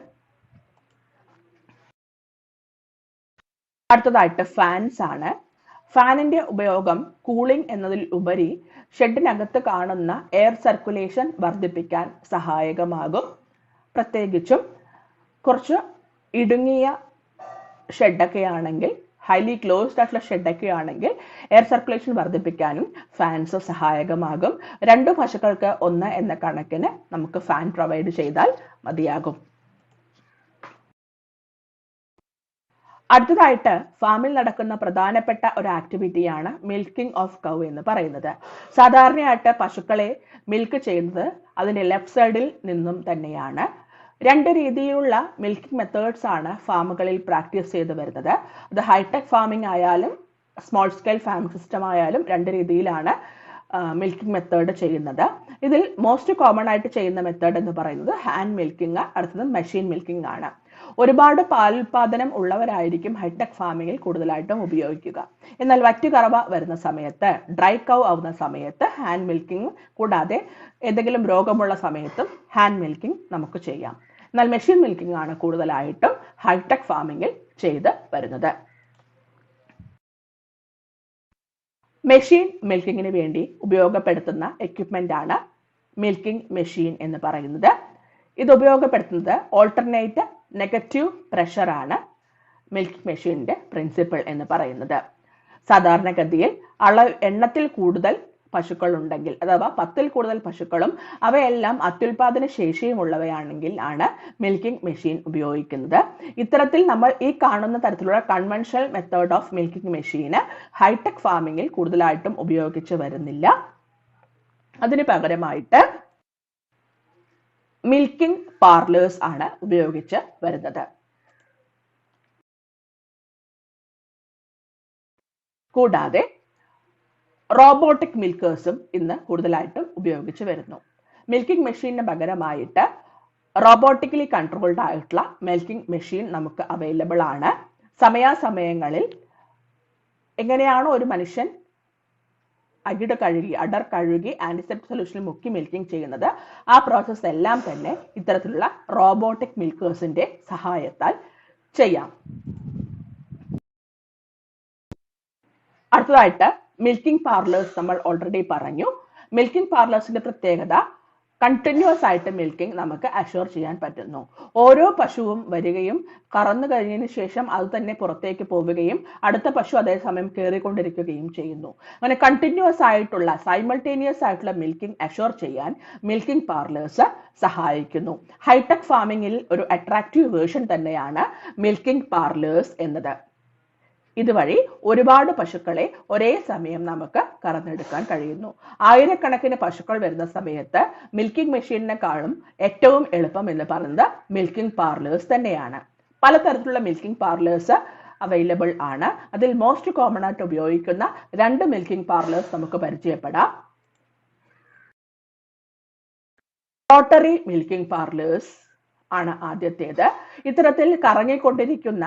അടുത്തതായിട്ട് ഫാൻസ് ആണ്. ഫാനിന്റെ ഉപയോഗം കൂളിംഗ് എന്നതിൽ ഉപരി ഷെഡിനകത്ത് കാണുന്ന എയർ സർക്കുലേഷൻ വർദ്ധിപ്പിക്കാൻ സഹായകമാകും. പ്രത്യേകിച്ചും കുറച്ച് ഇടുങ്ങിയ ഷെഡൊക്കെ ആണെങ്കിൽ, ഹൈലി ക്ലോസ്ഡ് ആയിട്ടുള്ള ഷെഡൊക്കെ ആണെങ്കിൽ എയർ സർക്കുലേഷൻ വർദ്ധിപ്പിക്കാനും ഫാൻസ് സഹായകമാകും. 2 പശുക്കൾക്ക് 1 എന്ന കണക്കിന് നമുക്ക് ഫാൻ പ്രൊവൈഡ് ചെയ്താൽ മതിയാകും. അടുത്തതായിട്ട് ഫാമിൽ നടക്കുന്ന പ്രധാനപ്പെട്ട ഒരു ആക്ടിവിറ്റിയാണ് മിൽക്കിംഗ് ഓഫ് കൗ എന്ന് പറയുന്നത്. സാധാരണയായിട്ട് പശുക്കളെ മിൽക്ക് ചെയ്യുന്നത് അതിന്റെ ലെഫ്റ്റ് സൈഡിൽ നിന്നും തന്നെയാണ്. 2 രീതിയിലുള്ള മിൽക്കിംഗ് മെത്തേഡ്സ് ആണ് ഫാമുകളിൽ പ്രാക്ടീസ് ചെയ്തു വരുന്നത്. അത് ഹൈടെക് ഫാമിംഗ് ആയാലും സ്മോൾ സ്കെയിൽ ഫാമിംഗ് സിസ്റ്റം ആയാലും 2 രീതിയിലാണ് മിൽക്കിംഗ് മെത്തേഡ് ചെയ്യുന്നത്. ഇതിൽ മോസ്റ്റ് കോമൺ ആയിട്ട് ചെയ്യുന്ന മെത്തേഡ് എന്ന് പറയുന്നത് ഹാൻഡ് മിൽക്കിംഗ്, അടുത്തത് മെഷീൻ മിൽക്കിംഗ് ആണ്. ഒരുപാട് പാലുൽപാദനം ഉള്ളവരായിരിക്കും ഹൈടെക് ഫാമിങ്ങിൽ കൂടുതലായിട്ടും ഉപയോഗിക്കുക. എന്നാൽ വറ്റുകറവ വരുന്ന സമയത്ത്, ഡ്രൈ കൗ ആവുന്ന സമയത്ത് ഹാൻഡ് മിൽക്കിംഗ്, കൂടാതെ ഏതെങ്കിലും രോഗമുള്ള സമയത്തും ഹാൻഡ് മിൽക്കിംഗ് നമുക്ക് ചെയ്യാം. എന്നാൽ മെഷീൻ മിൽക്കിംഗ് ആണ് കൂടുതലായിട്ടും ഹൈടെക് ഫാമിങ്ങിൽ ചെയ്ത് വരുന്നത്. മെഷീൻ മിൽക്കിങ്ങിന് വേണ്ടി ഉപയോഗപ്പെടുത്തുന്ന എക്യുപ്മെന്റ് ആണ് മിൽക്കിംഗ് മെഷീൻ എന്ന് പറയുന്നത്. ഇത് ഉപയോഗപ്പെടുത്തുന്നത് ഓൾട്ടർനേറ്റ് നെഗറ്റീവ് പ്രഷർ ആണ് മിൽക്കിംഗ് മെഷീനിന്റെ പ്രിൻസിപ്പിൾ എന്ന് പറയുന്നത്. സാധാരണഗതിയിൽ എണ്ണത്തിൽ കൂടുതൽ പശുക്കൾ ഉണ്ടെങ്കിൽ, അഥവാ 10ൽ കൂടുതൽ പശുക്കളും അവയെല്ലാം അത്യുൽപാദന ശേഷിയുമുള്ളവയാണെങ്കിൽ ആണ് മിൽക്കിംഗ് മെഷീൻ ഉപയോഗിക്കുന്നത്. ഇത്തരത്തിൽ നമ്മൾ ഈ കാണുന്ന തരത്തിലുള്ള കൺവെൻഷണൽ മെത്തേഡ് ഓഫ് മിൽക്കിംഗ് മെഷീന് ഹൈടെക് ഫാമിങ്ങിൽ കൂടുതലായിട്ടും ഉപയോഗിച്ച് വരുന്നില്ല. അതിന് പകരമായിട്ട് മിൽക്കിംഗ് പാർലേഴ്സ് ആണ് ഉപയോഗിച്ച് വരുന്നത്. കൂടാതെ റോബോട്ടിക് മിൽക്കേഴ്സും ഇന്ന് കൂടുതലായിട്ടും ഉപയോഗിച്ച് വരുന്നു. മിൽക്കിംഗ് മെഷീനിന് പകരമായിട്ട് റോബോട്ടിക്കലി കൺട്രോൾഡ് ആയിട്ടുള്ള മിൽക്കിംഗ് മെഷീൻ നമുക്ക് അവൈലബിൾ ആണ്. സമയാസമയങ്ങളിൽ എങ്ങനെയാണോ ഒരു മനുഷ്യൻ അഡർ കഴുകി ആന്റിസെപ്റ്റിക് സൊല്യൂഷനിൽ മുക്കി മിൽക്കിംഗ് ചെയ്യുന്നത്, ആ പ്രോസസ് എല്ലാം തന്നെ ഇത്തരത്തിലുള്ള റോബോട്ടിക് മിൽക്കേഴ്സിന്റെ സഹായത്താൽ ചെയ്യാം. അടുത്തതായിട്ട് മിൽക്കിംഗ് പാർലേഴ്സ് നമ്മൾ ഓൾറെഡി പറഞ്ഞു. മിൽക്കിംഗ് പാർലേഴ്സിന്റെ പ്രത്യേകത കണ്ടിന്യൂസ് ആയിട്ട് മിൽക്കിംഗ് നമുക്ക് അഷ്യൂർ ചെയ്യാൻ പറ്റുന്നു. ഓരോ പശുവും വരികയും കറന്നു കഴിഞ്ഞതിന് ശേഷം അത് തന്നെ പുറത്തേക്ക് പോവുകയും അടുത്ത പശു അതേസമയം കയറിക്കൊണ്ടിരിക്കുകയും ചെയ്യുന്നു. അങ്ങനെ കണ്ടിന്യൂസ് ആയിട്ടുള്ള സൈമൾട്ടേനിയസ് ആയിട്ടുള്ള മിൽക്കിംഗ് അഷ്യൂർ ചെയ്യാൻ മിൽക്കിംഗ് പാർലേഴ്സ് സഹായിക്കുന്നു. ഹൈടെക് ഫാമിങ്ങിൽ ഒരു അട്രാക്റ്റീവ് വേർഷൻ തന്നെയാണ് മിൽക്കിംഗ് പാർലേഴ്സ് എന്നത്. ഇതുവഴി ഒരുപാട് പശുക്കളെ ഒരേ സമയം നമുക്ക് കറന്നെടുക്കാൻ കഴിയുന്നു. ആയിരക്കണക്കിന് പശുക്കൾ വരുന്ന സമയത്ത് മിൽക്കിംഗ് മെഷീനിനെക്കാളും ഏറ്റവും എളുപ്പം എന്ന് പറയുന്നത് മിൽക്കിംഗ് പാർലേഴ്സ് തന്നെയാണ്. പലതരത്തിലുള്ള മിൽക്കിംഗ് പാർലേഴ്സ് അവൈലബിൾ ആണ്. അതിൽ മോസ്റ്റ് കോമൺ ആയിട്ട് ഉപയോഗിക്കുന്ന 2 മിൽക്കിംഗ് പാർലേഴ്സ് നമുക്ക് പരിചയപ്പെടാം. റോട്ടറി മിൽക്കിംഗ് പാർലേഴ്സ് ആണ് ആദ്യത്തേത്. ഇത്തരത്തിൽ കറങ്ങിക്കൊണ്ടിരിക്കുന്ന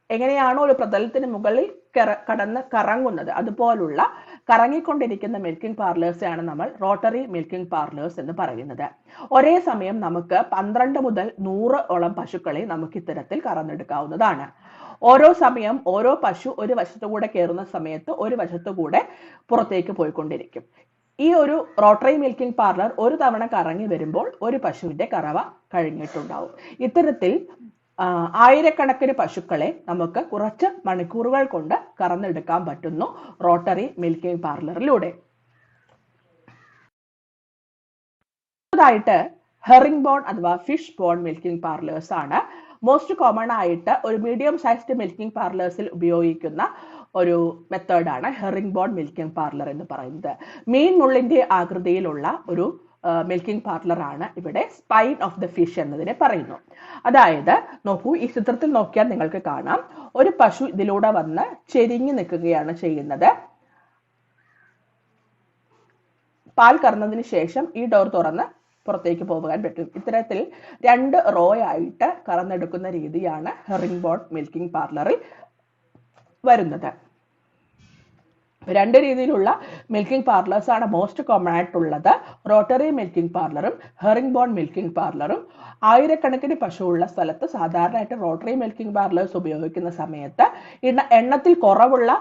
എങ്ങനെയാണോ ഒരു പ്രതലത്തിന് മുകളിൽ കടന്ന് കറങ്ങുന്നത് അതുപോലുള്ള കറങ്ങിക്കൊണ്ടിരിക്കുന്ന മിൽക്കിംഗ് പാർലേഴ്സാണ് നമ്മൾ റോട്ടറി മിൽക്കിംഗ് പാർലേഴ്സ് എന്ന് പറയുന്നത്. ഒരേ സമയം നമുക്ക് 12 മുതൽ 100 പശുക്കളെ നമുക്ക് ഇത്തരത്തിൽ കറന്നെടുക്കാവുന്നതാണ്. ഓരോ സമയം ഓരോ പശു ഒരു വശത്തുകൂടെ കയറുന്ന സമയത്ത് ഒരു വശത്തുകൂടെ പുറത്തേക്ക് പോയിക്കൊണ്ടിരിക്കും. ഈ ഒരു റോട്ടറി മിൽക്കിംഗ് പാർലർ ഒരു തവണ കറങ്ങി വരുമ്പോൾ ഒരു പശുവിന്റെ കറവ കഴിഞ്ഞിട്ടുണ്ടാവും. ഇത്തരത്തിൽ ആയിരക്കണക്കിന് പശുക്കളെ നമുക്ക് കുറച്ച് മണിക്കൂറുകൾ കൊണ്ട് കറന്നെടുക്കാൻ പറ്റുന്നു റോട്ടറി മിൽക്കിംഗ് പാർലറിലൂടെ. അടുത്തതായിട്ട് ഹെറിംഗ് ബോൺ അഥവാ ഫിഷ് ബോൺ മിൽക്കിംഗ് പാർലേഴ്സ് ആണ്. മോസ്റ്റ് കോമൺ ആയിട്ട് ഒരു മീഡിയം സൈസ്ഡ് മിൽക്കിംഗ് പാർലേഴ്സിൽ ഉപയോഗിക്കുന്ന ഒരു മെത്തേഡാണ് ഹെറിംഗ് ബോൺ മിൽക്കിംഗ് പാർലർ എന്ന് പറയുന്നത്. മീൻ മുള്ളിന്റെ ആകൃതിയിലുള്ള ഒരു മിൽക്കിംഗ് പാർലർ ആണ് ഇവിടെ സ്പൈൻ ഓഫ് ദ ഫിഷ് എന്നതിനെ പറയുന്നു. അതായത് നോക്കൂ, ഈ ചിത്രത്തിൽ നോക്കിയാൽ നിങ്ങൾക്ക് കാണാം ഒരു പശു ഇതിലൂടെ വന്ന് ചെരിഞ്ഞു നിൽക്കുകയാണ് ചെയ്യുന്നത്. പാൽ കറന്നതിന് ശേഷം ഈ ഡോർ തുറന്ന് പുറത്തേക്ക് പോകാൻ പറ്റും. ഇത്തരത്തിൽ 2 റോ ആയിട്ട് കറന്നെടുക്കുന്ന രീതിയാണ് ഹെറിംഗ് ബോൺ മിൽക്കിംഗ് പാർലറിൽ വരുന്നത്. 2 രീതിയിലുള്ള മിൽക്കിംഗ് പാർലേഴ്സ് ആണ് മോസ്റ്റ് കോമൺ ആയിട്ടുള്ളത്. റോട്ടറി മിൽക്കിംഗ് പാർലറും ഹെറിംഗ് ബോൺ മിൽക്കിംഗ് പാർലറും. ആയിരക്കണക്കിന് പശുവുള്ള സ്ഥലത്ത് സാധാരണയായിട്ട് റോട്ടറി മിൽക്കിംഗ് പാർലേഴ്സ് ഉപയോഗിക്കുന്ന സമയത്ത് എണ്ണത്തിൽ കുറവുള്ള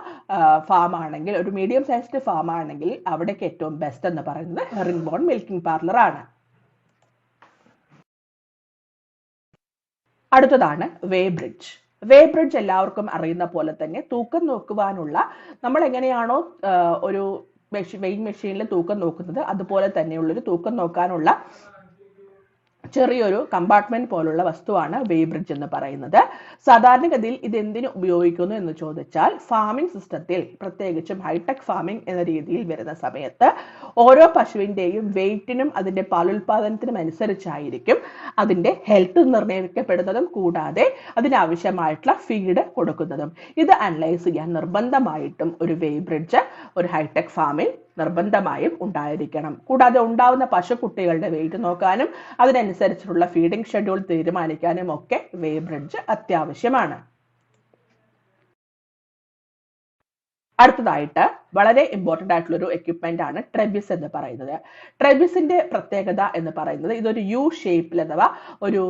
ഫാം ആണെങ്കിൽ, ഒരു മീഡിയം സൈസ്ഡ് ഫാം ആണെങ്കിൽ അവിടേക്ക് ഏറ്റവും ബെസ്റ്റ് എന്ന് പറയുന്നത് ഹെറിംഗ് ബോൺ മിൽക്കിംഗ് പാർലർ ആണ്. അടുത്തതാണ് വേ ബ്രിഡ്ജ്. വേ ബ്രിഡ്ജ് എല്ലാവർക്കും അറിയുന്ന പോലെ തന്നെ തൂക്കം നോക്കുവാനുള്ള, നമ്മൾ എങ്ങനെയാണോ ഒരു വെയിങ് മെഷീനിൽ തൂക്കം നോക്കുന്നത് അതുപോലെ തന്നെയുള്ളൊരു തൂക്കം നോക്കാനുള്ള ചെറിയൊരു കമ്പാർട്ട്മെന്റ് പോലുള്ള വസ്തുവാണ് വേ ബ്രിഡ്ജ് എന്ന് പറയുന്നത്. സാധാരണഗതിയിൽ ഇത് എന്തിനു ഉപയോഗിക്കുന്നു എന്ന് ചോദിച്ചാൽ, ഫാമിംഗ് സിസ്റ്റത്തിൽ പ്രത്യേകിച്ചും ഹൈടെക് ഫാമിംഗ് എന്ന രീതിയിൽ വരുന്ന സമയത്ത് ഓരോ പശുവിന്റെയും വെയിറ്റിനും അതിന്റെ പാലുൽപാദനത്തിനും അനുസരിച്ചായിരിക്കും അതിന്റെ ഹെൽത്ത് നിർണ്ണയിക്കപ്പെടുന്നതും കൂടാതെ അതിനാവശ്യമായിട്ടുള്ള ഫീഡ് കൊടുക്കുന്നതും. ഇത് അനലൈസ് ചെയ്യാൻ നിർബന്ധമായിട്ടും ഒരു വേ ബ്രിഡ്ജ് ഒരു ഹൈടെക് ഫാമിൽ നിർബന്ധമായും ഉണ്ടായിരിക്കണം. കൂടാതെ ഉണ്ടാവുന്ന പശുക്കുട്ടികളുടെ വെയിറ്റ് നോക്കാനും അതിനനുസരിച്ചുള്ള ഫീഡിംഗ് ഷെഡ്യൂൾ തീരുമാനിക്കാനും ഒക്കെ വേ ബ്രിഡ്ജ് അത്യാവശ്യമാണ്. അടുത്തതായിട്ട് വളരെ ഇമ്പോർട്ടന്റ് ആയിട്ടുള്ള ഒരു എക്യുപ്മെന്റ് ആണ് ട്രെബിസ് എന്ന് പറയുന്നത്. ട്രെബിസിന്റെ പ്രത്യേകത എന്ന് പറയുന്നത് ഇതൊരു യു ഷേപ്പിൽ അഥവാ ഒരു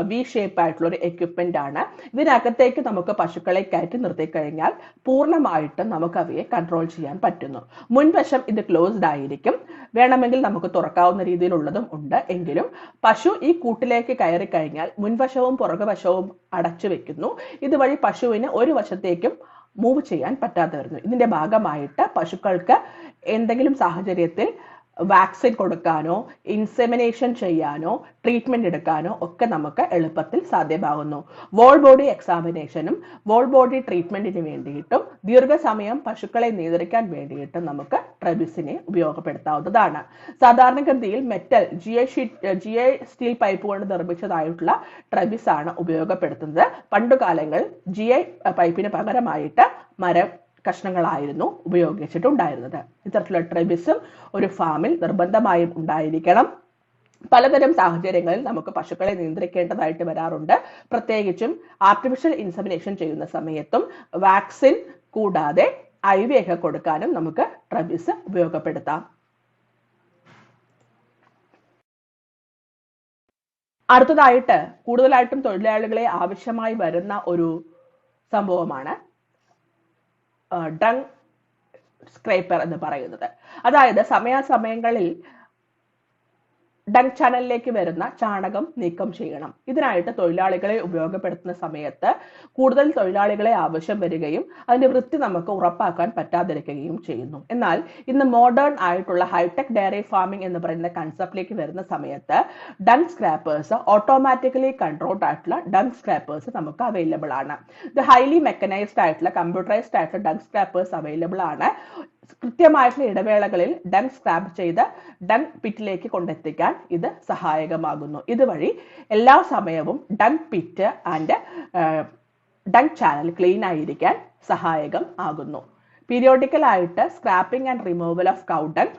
വി ഷേപ്പ് ആയിട്ടുള്ള ഒരു എക്യുപ്മെന്റ് ആണ്. ഇതിനകത്തേക്ക് നമുക്ക് പശുക്കളെ കയറ്റി നിർത്തി കഴിഞ്ഞാൽ പൂർണ്ണമായിട്ടും നമുക്ക് അവയെ കൺട്രോൾ ചെയ്യാൻ പറ്റുന്നു. മുൻവശം ഇത് ക്ലോസ്ഡ് ആയിരിക്കും, വേണമെങ്കിൽ നമുക്ക് തുറക്കാവുന്ന രീതിയിലുള്ളതും ഉണ്ട്. എങ്കിലും പശു ഈ കൂട്ടിലേക്ക് കയറി കഴിഞ്ഞാൽ മുൻവശവും പുറകുവശവും അടച്ചു വെക്കുന്നു. ഇതുവഴി പശുവിന് ഒരു വശത്തേക്കും മൂവ് ചെയ്യാൻ പറ്റാതെ വരുന്നു. ഇതിന്റെ ഭാഗമായിട്ട് പശുക്കൾക്ക് എന്തെങ്കിലും സാഹചര്യത്തിൽ വാക്സിൻ കൊടുക്കാനോ ഇൻസെമിനേഷൻ ചെയ്യാനോ ട്രീറ്റ്മെന്റ് എടുക്കാനോ ഒക്കെ നമുക്ക് എളുപ്പത്തിൽ സാധ്യമാകുന്നു. വോൾ ബോഡി എക്സാമിനേഷനും വോൾ ബോഡി ട്രീറ്റ്മെന്റിന് വേണ്ടിയിട്ടും ദീർഘസമയം പശുക്കളെ നിയന്ത്രിക്കാൻ വേണ്ടിയിട്ടും നമുക്ക് ട്രെബിസിനെ ഉപയോഗപ്പെടുത്താവുന്നതാണ്. സാധാരണഗതിയിൽ metal G I steel pipe കൊണ്ട് നിർമ്മിച്ചതായിട്ടുള്ള ട്രെബിസ് ആണ് ഉപയോഗപ്പെടുത്തുന്നത്. പണ്ടുകാലങ്ങളിൽ ജി ഐ പൈപ്പിന് പകരമായിട്ട് മരം കഷ്ണങ്ങളായിരുന്നു ഉപയോഗിച്ചിട്ടുണ്ടായിരുന്നത്. ഇത്തരത്തിലുള്ള ട്രെബിസും ഒരു ഫാമിൽ നിർബന്ധമായും ഉണ്ടായിരിക്കണം. പലതരം സാഹചര്യങ്ങളിൽ നമുക്ക് പശുക്കളെ നിയന്ത്രിക്കേണ്ടതായിട്ട് വരാറുണ്ട്. പ്രത്യേകിച്ചും ആർട്ടിഫിഷ്യൽ ഇൻസെമിനേഷൻ ചെയ്യുന്ന സമയത്തും വാക്സിൻ കൂടാതെ IV ഒക്കെ കൊടുക്കാനും നമുക്ക് ട്രെബിസ് ഉപയോഗപ്പെടുത്താം. അടുത്തതായിട്ട് കൂടുതലായിട്ടും തൊഴിലാളികളെ ആവശ്യമായി വരുന്ന ഒരു സംഭവമാണ് ഡങ് സ്ക്രേപ്പർ എന്ന് പറയുന്നത്. അതായത് സമയാസമയങ്ങളിൽ ഡങ് ചാനലിലേക്ക് വരുന്ന ചാണകം നീക്കം ചെയ്യണം. ഇതിനായിട്ട് തൊഴിലാളികളെ ഉപയോഗപ്പെടുത്തുന്ന സമയത്ത് കൂടുതൽ തൊഴിലാളികളെ ആവശ്യം വരികയും അതിന്റെ വൃത്തി നമുക്ക് ഉറപ്പാക്കാൻ പറ്റാതിരിക്കുകയും ചെയ്യുന്നു. എന്നാൽ ഇന്ന് മോഡേൺ ആയിട്ടുള്ള ഹൈടെക് ഡയറി ഫാമിംഗ് എന്ന് പറയുന്ന കൺസെപ്റ്റിലേക്ക് വരുന്ന സമയത്ത് ഡങ് സ്ക്രാപ്പേഴ്സ്, ഓട്ടോമാറ്റിക്കലി കൺട്രോൾഡ് ആയിട്ടുള്ള ഡങ് സ്ക്രാപ്പേഴ്സ് നമുക്ക് അവൈലബിൾ ആണ്. ഇത് ഹൈലി മെക്കനൈസ്ഡ് ആയിട്ടുള്ള കമ്പ്യൂട്ടറൈസ്ഡ് ആയിട്ടുള്ള ഡങ് സ്ക്രാപ്പേഴ്സ് അവൈലബിൾ ആണ്. കൃത്യമായിട്ടുള്ള ഇടവേളകളിൽ ഡങ് സ്ക്രാപ്പ് ചെയ്ത് ഡങ് പിറ്റിലേക്ക് കൊണ്ടെത്തിക്കാൻ ഇത് സഹായകമാകുന്നു. ഇതുവഴി എല്ലാ സമയവും dung pit and dung channel clean ആയിരിക്കാൻ സഹായകം ആകുന്നു. പീരിയോഡിക്കൽ ആയിട്ട് scraping and removal of cow dung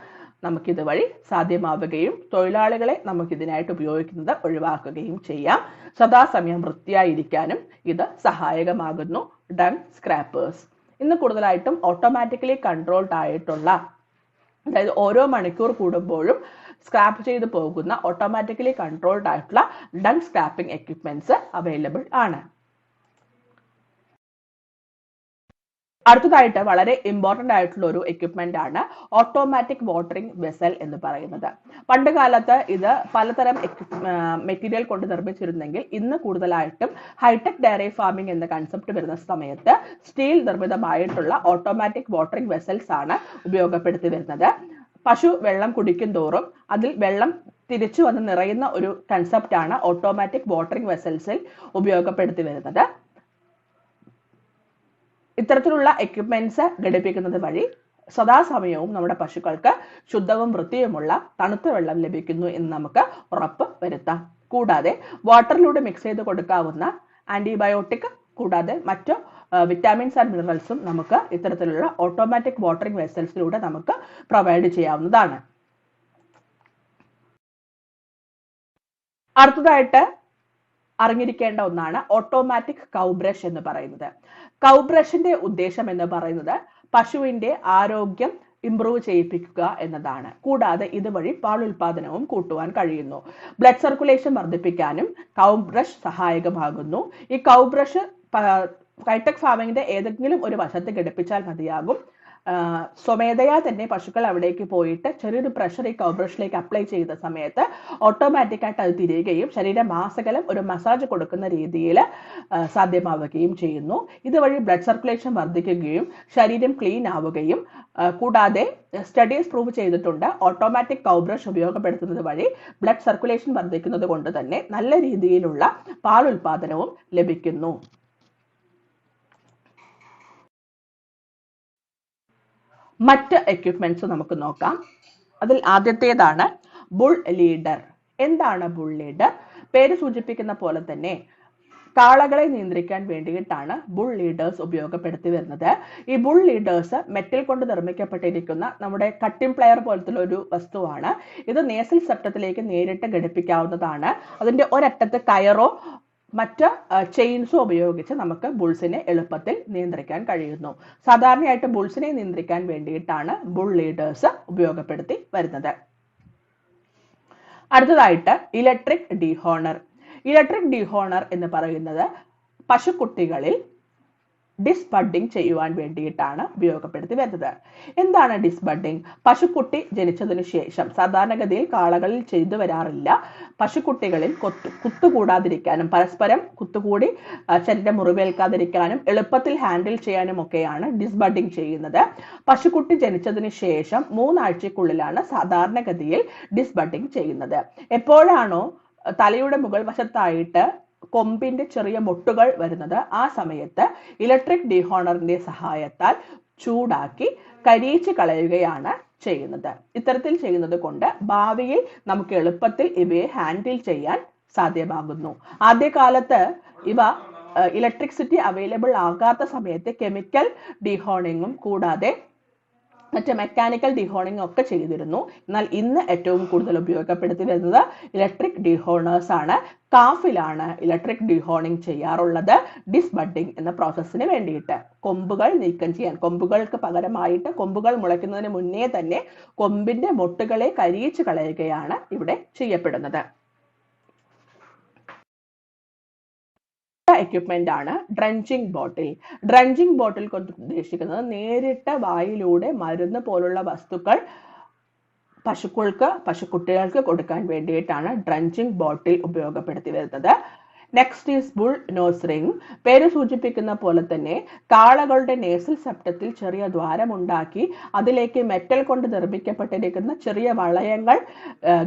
നമുക്കിതുവഴി സാധ്യമാവുകയും തൊഴിലാളികളെ നമുക്കിതിനായിട്ട് ഉപയോഗിക്കുന്നത് ഒഴിവാക്കുകയും ചെയ്യാം. സദാസമയം വൃത്തിയായിരിക്കാനും ഇത് സഹായകമാകുന്നു ഡങ് സ്ക്രാപ്പേഴ്സ്. ഇന്ന് കൂടുതലായിട്ടും ഓട്ടോമാറ്റിക്കലി കൺട്രോൾഡ് ആയിട്ടുള്ള, അതായത് ഓരോ മണിക്കൂർ കൂടുമ്പോഴും സ്ക്രാപ്പ് ചെയ്ത് പോകുന്ന ഓട്ടോമാറ്റിക്കലി കൺട്രോൾഡ് ആയിട്ടുള്ള ഡങ് സ്ക്രാപ്പിംഗ് എക്യുപ്മെന്റ്സ് അവൈലബിൾ ആണ്. അടുത്തതായിട്ട് വളരെ ഇമ്പോർട്ടന്റ് ആയിട്ടുള്ള ഒരു എക്യുപ്മെന്റ് ആണ് ഓട്ടോമാറ്റിക് വാട്ടറിംഗ് വെസൽ എന്ന് പറയുന്നത്. പണ്ട് കാലത്ത് ഇത് പലതരം മെറ്റീരിയൽ കൊണ്ട് നിർമ്മിച്ചിരുന്നെങ്കിൽ ഇന്ന് കൂടുതലായിട്ടും ഹൈടെക് ഡയറി ഫാമിംഗ് എന്ന കൺസെപ്റ്റ് വരുന്ന സമയത്ത് സ്റ്റീൽ നിർമ്മിതമായിട്ടുള്ള ഓട്ടോമാറ്റിക് വാട്ടറിംഗ് വെസൽസ് ആണ് ഉപയോഗപ്പെടുത്തി വരുന്നത്. പശു വെള്ളം കുടിക്കും തോറും അതിൽ വെള്ളം തിരിച്ചു വന്ന് നിറയുന്ന ഒരു കൺസെപ്റ്റ് ആണ് ഓട്ടോമാറ്റിക് വാട്ടറിംഗ് വെസൽസിൽ ഉപയോഗപ്പെടുത്തി വരുന്നത്. ഇത്തരത്തിലുള്ള എക്യുപ്മെന്റ്സ് ഘടിപ്പിക്കുന്നത് വഴി സദാസമയവും നമ്മുടെ പശുക്കൾക്ക് ശുദ്ധവും വൃത്തിയുമുള്ള തണുത്ത വെള്ളം ലഭിക്കുന്നു എന്ന് നമുക്ക് ഉറപ്പ് വരുത്താം. കൂടാതെ വാട്ടറിലൂടെ മിക്സ് ചെയ്ത് കൊടുക്കാവുന്ന ആന്റിബയോട്ടിക് കൂടാതെ മറ്റു വിറ്റാമിൻസ് ആൻഡ് മിനറൽസും നമുക്ക് ഇത്തരത്തിലുള്ള ഓട്ടോമാറ്റിക് വാട്ടറിംഗ് വെസൽസിലൂടെ നമുക്ക് പ്രൊവൈഡ് ചെയ്യാവുന്നതാണ്. അടുത്തതായിട്ട് അറിഞ്ഞിരിക്കേണ്ട ഒന്നാണ് ഓട്ടോമാറ്റിക് കൗ ബ്രഷ് എന്ന് പറയുന്നത്. കൗ ബ്രഷിന്റെ ഉദ്ദേശം എന്ന് പറയുന്നത് പശുവിന്റെ ആരോഗ്യം ഇംപ്രൂവ് ചെയ്യിപ്പിക്കുക എന്നതാണ്. കൂടാതെ ഇതുവഴി പാൽ ഉൽപാദനവും കൂട്ടുവാൻ കഴിയുന്നു. ബ്ലഡ് സർക്കുലേഷൻ വർദ്ധിപ്പിക്കാനും കൗ ബ്രഷ് സഹായകമാകുന്നു. ഈ കൗ ബ്രഷ് കൈടെക് ഫാമിങ്ങിന്റെ ഏതെങ്കിലും ഒരു വശത്ത് ഘടിപ്പിച്ചാൽ മതിയാകും. സ്വമേധയാ തന്നെ പശുക്കൾ അവിടേക്ക് പോയിട്ട് ചെറിയൊരു പ്രഷർ ഈ കൗ ബ്രഷിലേക്ക് അപ്ലൈ ചെയ്ത സമയത്ത് ഓട്ടോമാറ്റിക്കായിട്ട് അത് തിരിയുകയും ശരീരമാസകലം ഒരു മസാജ് കൊടുക്കുന്ന രീതിയിൽ സാധ്യമാവുകയും ചെയ്യുന്നു. ഇതുവഴി ബ്ലഡ് സർക്കുലേഷൻ വർദ്ധിക്കുകയും ശരീരം ക്ലീൻ ആവുകയും കൂടാതെ സ്റ്റഡീസ് പ്രൂവ് ചെയ്തിട്ടുണ്ട് ഓട്ടോമാറ്റിക് കൗ ബ്രഷ് ഉപയോഗപ്പെടുത്തുന്നത് വഴി ബ്ലഡ് സർക്കുലേഷൻ വർദ്ധിക്കുന്നത് കൊണ്ട് തന്നെ നല്ല രീതിയിലുള്ള പാൽ ഉൽപാദനവും ലഭിക്കുന്നു. മറ്റ് എക്യുപ്മെന്റ്സ് നമുക്ക് നോക്കാം. അതിൽ ആദ്യത്തേതാണ് ബുൾ ലീഡർ. എന്താണ് ബുൾ ലീഡർ? പേര് സൂചിപ്പിക്കുന്ന പോലെ തന്നെ കാളകളെ നിയന്ത്രിക്കാൻ വേണ്ടിയിട്ടാണ് ബുൾ ലീഡേഴ്സ് ഉപയോഗപ്പെടുത്തി വരുന്നത്. ഈ ബുൾ ലീഡേഴ്സ് മെറ്റൽ കൊണ്ട് നിർമ്മിക്കപ്പെട്ടിരിക്കുന്ന നമ്മുടെ കട്ടിംഗ് പ്ലെയർ പോലത്തെ ഒരു വസ്തുവാണ്. ഇത് നേസൽ സെപ്റ്റത്തിലേക്ക് നേരിട്ട് ഘടിപ്പിക്കാവുന്നതാണ്. അതിന്റെ ഒരറ്റത്ത് കയറോ മറ്റ് ചെയിൻസോ ഉപയോഗിച്ച് നമുക്ക് ബുൾസിനെ എളുപ്പത്തിൽ നിയന്ത്രിക്കാൻ കഴിയുന്നു. സാധാരണയായിട്ട് ബുൾസിനെ നിയന്ത്രിക്കാൻ വേണ്ടിയിട്ടാണ് ബുൾ ലീഡേഴ്സ് ഉപയോഗപ്പെടുത്തി വരുന്നത്. അടുത്തതായിട്ട് ഇലക്ട്രിക് ഡീഹോണർ. ഇലക്ട്രിക് ഡീഹോണർ എന്ന് പറയുന്നത് പശുക്കുട്ടികളിൽ ഡിസ്ബഡിങ് ചെയ്യുവാൻ വേണ്ടിയിട്ടാണ് ഉപയോഗപ്പെടുത്തി വരുന്നത്. എന്താണ് ഡിസ്ബഡിങ്? പശുക്കുട്ടി ജനിച്ചതിനു ശേഷം സാധാരണഗതിയിൽ കാളകളിൽ ചെയ്തു വരാറില്ല. പശുക്കുട്ടികളിൽ കുത്തുകൂടാതിരിക്കാനും പരസ്പരം കുത്തുകൂടി ശരീരം മുറിവേൽക്കാതിരിക്കാനും എളുപ്പത്തിൽ ഹാൻഡിൽ ചെയ്യാനും ഒക്കെയാണ് ഡിസ്ബഡിങ് ചെയ്യുന്നത്. പശുക്കുട്ടി ജനിച്ചതിന് ശേഷം 3 ആഴ്ചക്കുള്ളിലാണ് സാധാരണഗതിയിൽ ഡിസ്ബഡിങ് ചെയ്യുന്നത്. എപ്പോഴാണോ തലയുടെ മുകൾ വശത്തായിട്ട് കൊമ്പിന്റെ ചെറിയ മൊട്ടുകൾ വരുന്നത് ആ സമയത്ത് ഇലക്ട്രിക് ഡീഹോണറിന്റെ സഹായത്താൽ ചൂടാക്കി കരിയിച്ച് കളയുകയാണ് ചെയ്യുന്നത്. ഇത്തരത്തിൽ ചെയ്യുന്നത് കൊണ്ട് ഭാവിയിൽ നമുക്ക് എളുപ്പത്തിൽ ഇവയെ ഹാൻഡിൽ ചെയ്യാൻ സാധ്യമാകുന്നു. ആദ്യകാലത്ത് ഇവ ഇലക്ട്രിസിറ്റി അവൈലബിൾ ആകാത്ത സമയത്ത് കെമിക്കൽ ഡീഹോണിങ്ങും കൂടാതെ മറ്റ് മെക്കാനിക്കൽ ഡീഹോണിങ് ഒക്കെ ചെയ്തിരുന്നു. എന്നാൽ ഇന്ന് ഏറ്റവും കൂടുതൽ ഉപയോഗപ്പെടുത്തി വരുന്നത് ഇലക്ട്രിക് ഡീഹോണേഴ്സ് ആണ്. കാഫിലാണ് ഇലക്ട്രിക് ഡീഹോണിങ് ചെയ്യാറുള്ളത് ഡിസ്ബഡിങ് എന്ന പ്രോസസ്സിന് വേണ്ടിയിട്ട്. കൊമ്പുകൾ നീക്കം ചെയ്യാൻ, കൊമ്പുകൾക്ക് പകരമായിട്ട് കൊമ്പുകൾ മുളയ്ക്കുന്നതിന് മുന്നേ തന്നെ കൊമ്പിന്റെ മൊട്ടുകളെ കരിയിച്ച് കളയുകയാണ് ഇവിടെ ചെയ്യപ്പെടുന്നത്. എക്യുപ്മെന്റ് ആണ് ഡ്രഞ്ചിങ് ബോട്ടിൽ. ഡ്രഞ്ചിങ് ബോട്ടിൽ കൊണ്ട് ഉദ്ദേശിക്കുന്നത് നേരിട്ട് വായിലൂടെ മരുന്ന് പോലുള്ള വസ്തുക്കൾ പശുക്കുട്ടികൾക്ക് കൊടുക്കാൻ വേണ്ടിയിട്ടാണ് ഡ്രഞ്ചിങ് ബോട്ടിൽ ഉപയോഗപ്പെടുത്തി വരുന്നത്. Next is bull nose ring. പേര് സൂചിപ്പിക്കുന്ന പോലെ തന്നെ കാളകളുടെ നേസൽ സെപ്റ്റത്തിൽ ചെറിയ ദ്വാരമുണ്ടാക്കി അതിലേക്ക് മെറ്റൽ കൊണ്ട് നിർമ്മിക്കപ്പെട്ടിരിക്കുന്ന ചെറിയ വളയങ്ങൾ